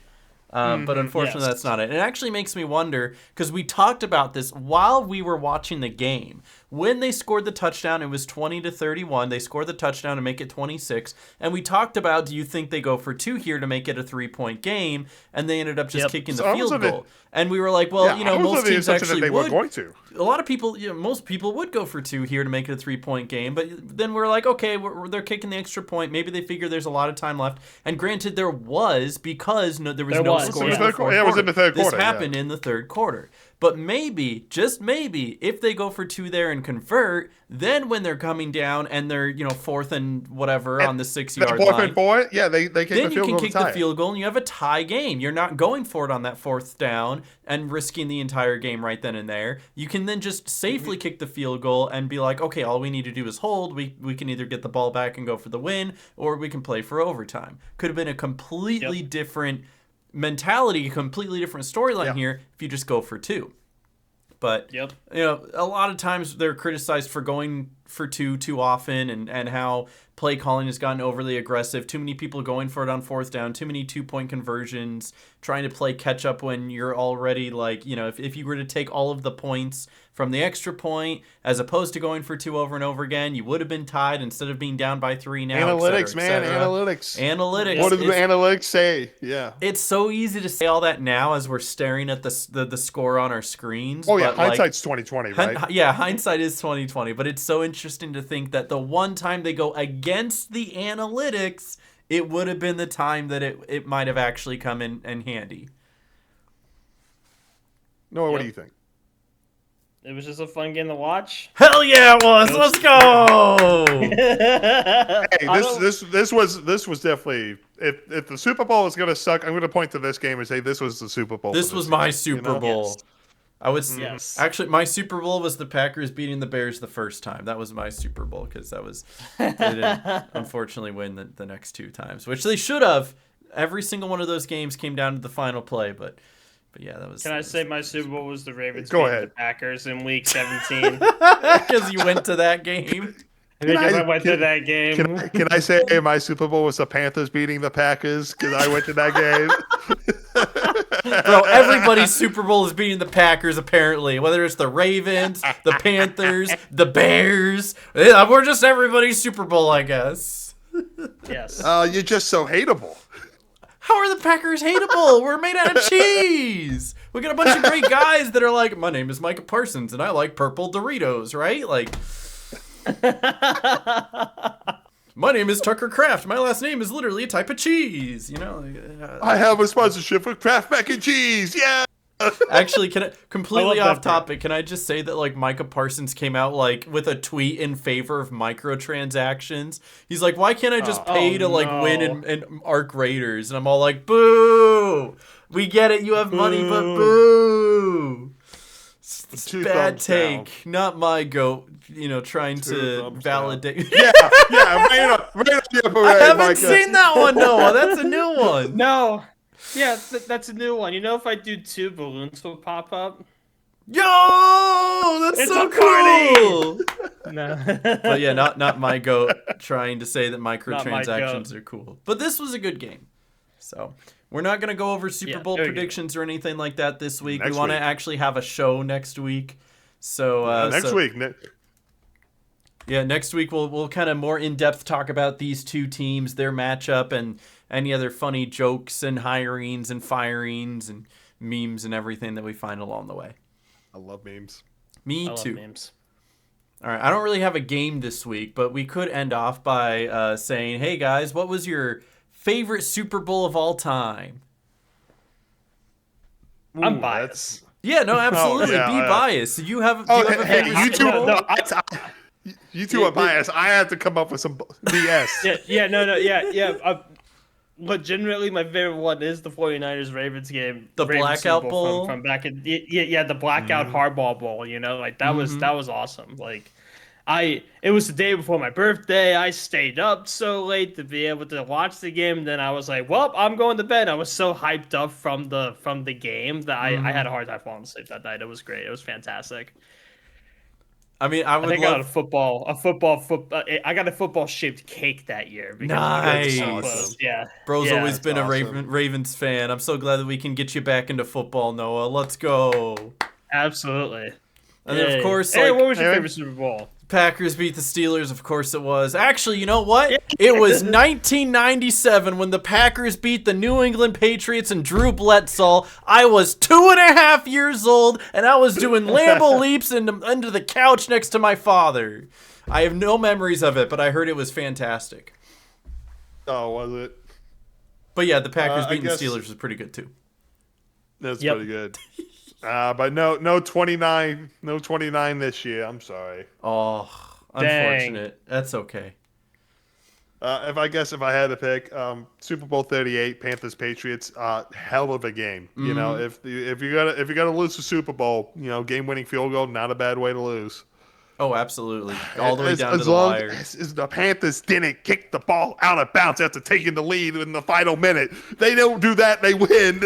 But unfortunately, yes. that's not it. It actually makes me wonder, because we talked about this while we were watching the game. When they scored the touchdown, it was 20-31. They scored the touchdown to make it 26. And we talked about, do you think they go for 2 here to make it a 3-point game? And they ended up just kicking the field goal. And we were like, well, most teams actually would. Going to. A lot of people, most people would go for 2 here to make it a 3-point game. But then we're like, okay, they're kicking the extra point. Maybe they figure there's a lot of time left. And granted, there was, because there was no score. It was in the third quarter. This happened in the third quarter. But maybe, just maybe, if they go for 2 there and convert, then when they're coming down and they're 4th and whatever on the 6-yard line, they kick then the you field can goal kick the field goal and you have a tie game. You're not going for it on that 4th down and risking the entire game right then and there. You can then just safely kick the field goal and be like, okay, all we need to do is hold. We can either get the ball back and go for the win, or we can play for overtime. Could have been a completely different mentality, a completely different storyline here if you just go for 2. But a lot of times they're criticized for going for 2 too often, and how play calling has gotten overly aggressive. Too many people going for it on 4th down. Too many 2-point conversions. Trying to play catch up when you're already if you were to take all of the points from the extra point as opposed to going for 2 over and over again, you would have been tied instead of being down by 3 now. Analytics, Analytics. What did the analytics say? Yeah. It's so easy to say all that now as we're staring at the score on our screens. Oh yeah, but hindsight's 2020, right? Yeah, hindsight is 2020, but it's so interesting to think that the one time they go against the analytics, it would have been the time that it might have actually come in handy. Noah, what do you think? It was just a fun game to watch. Hell yeah, it was! Let's go! Hey, this was definitely, if the Super Bowl is gonna suck, I'm gonna point to this game and say this was the Super Bowl. This was my Super Bowl. Yes. I was actually, my Super Bowl was the Packers beating the Bears the first time. That was my Super Bowl, because they didn't unfortunately win the next 2 times, which they should have. Every single one of those games came down to the final play, but yeah, that was. Can I say my Super Bowl was the Ravens Go beating ahead. the Packers in Week 17? Because you went to that game. Because I went to that game. Can I say my Super Bowl was the Panthers beating the Packers because I went to that game? Bro, everybody's Super Bowl is beating the Packers, apparently. Whether it's the Ravens, the Panthers, the Bears. We're just everybody's Super Bowl, I guess. Yes. You're just so hateable. How are the Packers hateable? We're made out of cheese. We got a bunch of great guys that are like, my name is Micah Parsons, and I like purple Doritos, right? Like, my name is Tucker Kraft. My last name is literally a type of cheese. I have a sponsorship for Kraft Mac and Cheese. Yeah. Actually, completely I love off that topic, can I just say that Micah Parsons came out with a tweet in favor of microtransactions? He's like, why can't I just pay to win in Arc Raiders? And I'm all like, boo! We get it, you have money, but boo! It's bad take. Down. Not my goat, trying to validate. Yeah, right on your parade, I haven't Micah. seen that one, Noah. That's a new one. No. Yeah, that's a new one. If I do 2, balloons will pop up. Yo, that's It's so a party! cool. No. But yeah, not my goat trying to say that microtransactions are cool. But this was a good game. So we're not going to go over Super Bowl predictions or anything like that this week. We want to actually have a show next week. So next week. Yeah, next week we'll kind of more in-depth talk about these 2 teams, their matchup, and any other funny jokes and hirings and firings and memes and everything that we find along the way. I love memes. Me I too. love memes. All right, I don't really have a game this week, but we could end off by saying, hey guys, what was your favorite Super Bowl of all time? I'm biased. Yeah, no, absolutely. yeah, Be yeah. biased. Do you have a Hey, favorite you Super two. Bowl? No, You two are biased. I have to come up with some BS. Yeah. Legitimately, my favorite one is the 49ers Ravens game. The Ravens Blackout Super Bowl? from back in the Blackout Hardball Bowl. That was awesome. It was the day before my birthday. I stayed up so late to be able to watch the game. And then I was like, well, I'm going to bed. I was so hyped up from the game that I had a hard time falling asleep that night. It was great. It was fantastic. I mean, I I would think I got love. I got a football shaped cake that year because Nice. we were so Awesome. close. Yeah. Bro's Yeah. always been a awesome. Ravens fan. I'm so glad that we can get you back into football, Noah. Let's go. Absolutely. And then, of Yay. course, Aaron, like, what was your Aaron? favorite Super Bowl? Packers beat the Steelers, of course it was. Actually, you know what? It was 1997 when the Packers beat the New England Patriots and Drew Bledsoe. I was 2.5 years old, and I was doing Lambeau leaps under the couch next to my father. I have no memories of it, but I heard it was fantastic. Oh, was it? But yeah, the Packers I beating guess- the Steelers was pretty good too. That's Yep. pretty good. But no 29 this year. I'm sorry. Oh, unfortunate. That's okay. If I had to pick, Super Bowl 38, Panthers Patriots, hell of a game. You know, if you're gonna lose the Super Bowl, game winning field goal, not a bad way to lose. Oh, absolutely. All the way down to as the long wire. as the Panthers didn't kick the ball out of bounds after taking the lead in the final minute, they don't do that, they win.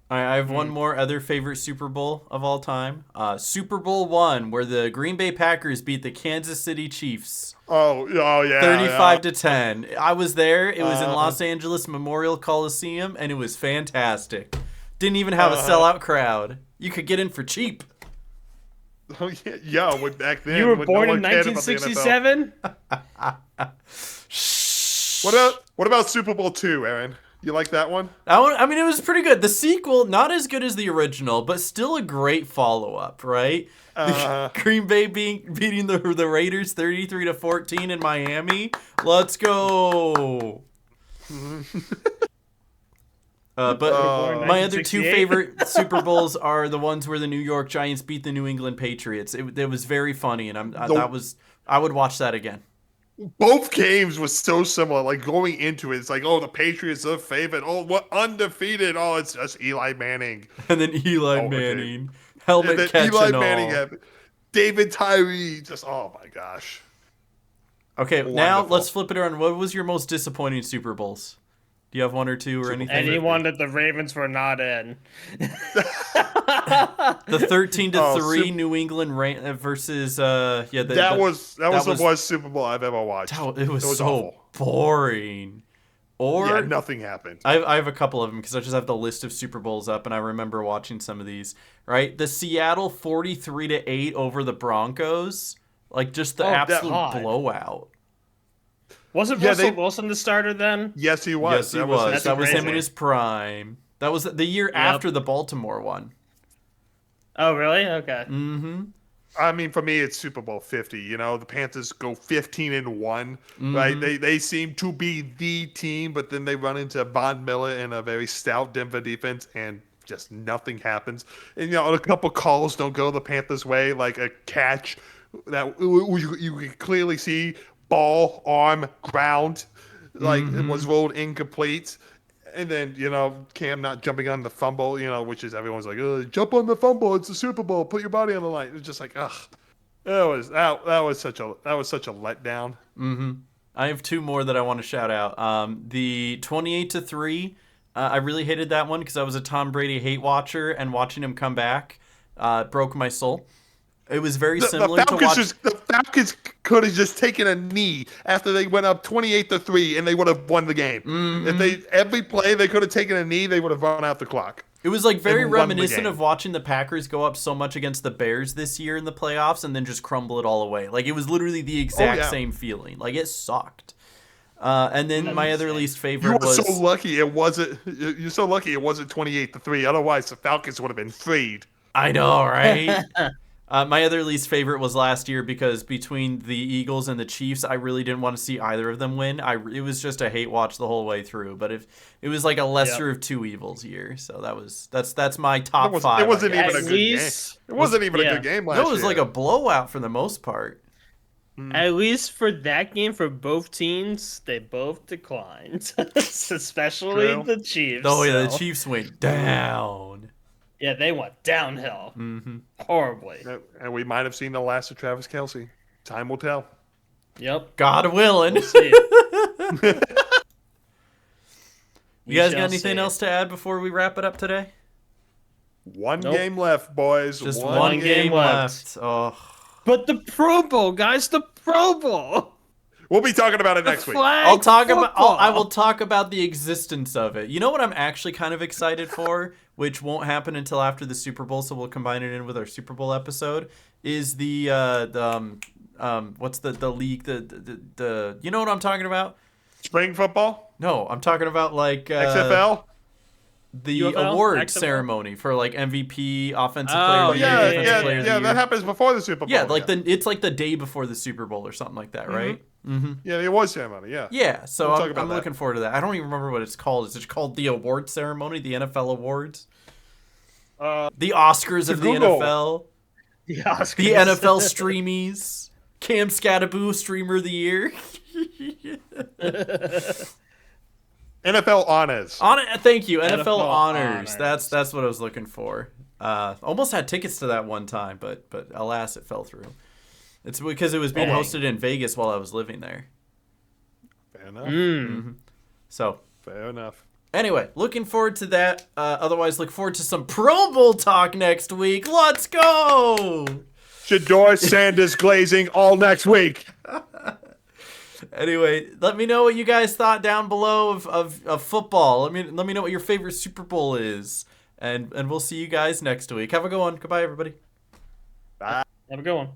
I have one more other favorite Super Bowl of all time. Super Bowl I, where the Green Bay Packers beat the Kansas City Chiefs Oh yeah. 35-10. I was there. It was in Los Angeles Memorial Coliseum, and it was fantastic. Didn't even have a sellout crowd. You could get in for cheap. Oh, yeah, back then. You were when no born one in cared about the NFL. 1967? What about Super Bowl II, Aaron? You like that one? That one, I mean, it was pretty good. The sequel, not as good as the original, but still a great follow-up, right? Green Bay beating the Raiders 33-14 in Miami. Let's go. But my other two 1968. favorite Super Bowls are the ones where the New York Giants beat the New England Patriots. It was very funny, and I would watch that again. Both games was so similar. Like going into it, it's like, oh, the Patriots are favorite. Oh, what undefeated? Oh, it's just Eli Manning. And then Eli okay. Manning, helmet And then catch Eli and all. Manning had David Tyree. Just oh my gosh. Okay, now Wonderful. let's flip it around. What was your most disappointing Super Bowls? Do you have one or two or anything? Anyone that the Ravens were not in. The 13-3 Oh, New England versus that That was the was- worst Super Bowl I've ever watched. it was so awful. boring. Or Yeah, nothing happened. I have a couple of them because I just have the list of Super Bowls up and I remember watching some of these. Right, the Seattle 43-8 over the Broncos, like just the absolute God. blowout. Wasn't Yeah, Russell Wilson the starter then? Yes, he was. Yes, he was. That's That was him crazy. in his prime. That was the year after the Baltimore one. Oh, really? Okay. Mm-hmm. I mean, for me, it's Super Bowl 50. You know, the Panthers go 15-1, right? They seem to be the team, but then they run into Von Miller and a very stout Denver defense, and just nothing happens. And a couple calls don't go the Panthers' way, like a catch that you can clearly see ball, arm, ground, like it was rolled incomplete. And then, Cam not jumping on the fumble, which is everyone's like, jump on the fumble. It's the Super Bowl. Put your body on the line. It's just like, ugh. That was such a letdown. Mm-hmm. I have two more that I want to shout out. The 28-3, I really hated that one because I was a Tom Brady hate watcher, and watching him come back broke my soul. It was very similar to watch. The Falcons could have just taken a knee after they went up 28-3, and they would have won the game. If every play they could have taken a knee, they would have run out the clock. It was like very and won the reminiscent game. of watching the Packers go up so much against the Bears this year in the playoffs and then just crumble it all away. Like it was literally the exact same feeling. Like it sucked. And then my other least favorite You were was so lucky it wasn't. You're so lucky it wasn't 28-3. Otherwise, the Falcons would have been freed. I know, right? My other least favorite was last year because between the Eagles and the Chiefs, I really didn't want to see either of them win. It was just a hate watch the whole way through. But it was like a lesser of two evils year, so that's my top five. It wasn't I even guess. a good game. It wasn't even a yeah. good game last No, year. it was like a blowout for the most part. At least for that game, for both teams, they both declined. Especially True. the Chiefs. Oh yeah, the so- Chiefs went down. Yeah, they went downhill. Mm-hmm. Horribly. And we might have seen the last of Travis Kelce. Time will tell. Yep. God willing. We'll see. You guys got anything else to add before we wrap it up today? One Nope. game left, boys. Just one one game left. left. Oh. But the Pro Bowl, guys, the Pro Bowl. We'll be talking about it The next week. flag I'll talk about. football. I will talk about the existence of it. You know what I'm actually kind of excited for, which won't happen until after the Super Bowl, so we'll combine it in with our Super Bowl episode. Is the what's the league the you know what I'm talking about? Spring football, No, I'm talking about like XFL. the UFL? award XFL? ceremony for like MVP, offensive Oh, player of the year, Yeah, defensive yeah, player of yeah. the year. That happens before the Super Bowl. Yeah, like it's like the day before the Super Bowl or something like that, right? Mm-hmm. yeah, the award ceremony. Yeah. Yeah, so We'll talk I'm about that. looking forward to that. I don't even remember what it's called. Is it called the award ceremony, the NFL awards, the Oscars of the Google. NFL, The Oscars. the NFL streamies, Cam Scattaboo Streamer of the Year. NFL honors. Thank you, NFL, NFL honors. honors. That's what I was looking for. Almost had tickets to that one time, but alas, it fell through. It's because it was being Dang. hosted in Vegas while I was living there. Fair enough. Mm. So Fair enough. anyway, looking forward to that. Otherwise, look forward to some Pro Bowl talk next week. Let's go! Shador Sanders glazing all next week. Anyway, let me know what you guys thought down below of football. Let me know what your favorite Super Bowl is. And we'll see you guys next week. Have a good one. Goodbye, everybody. Have a good one.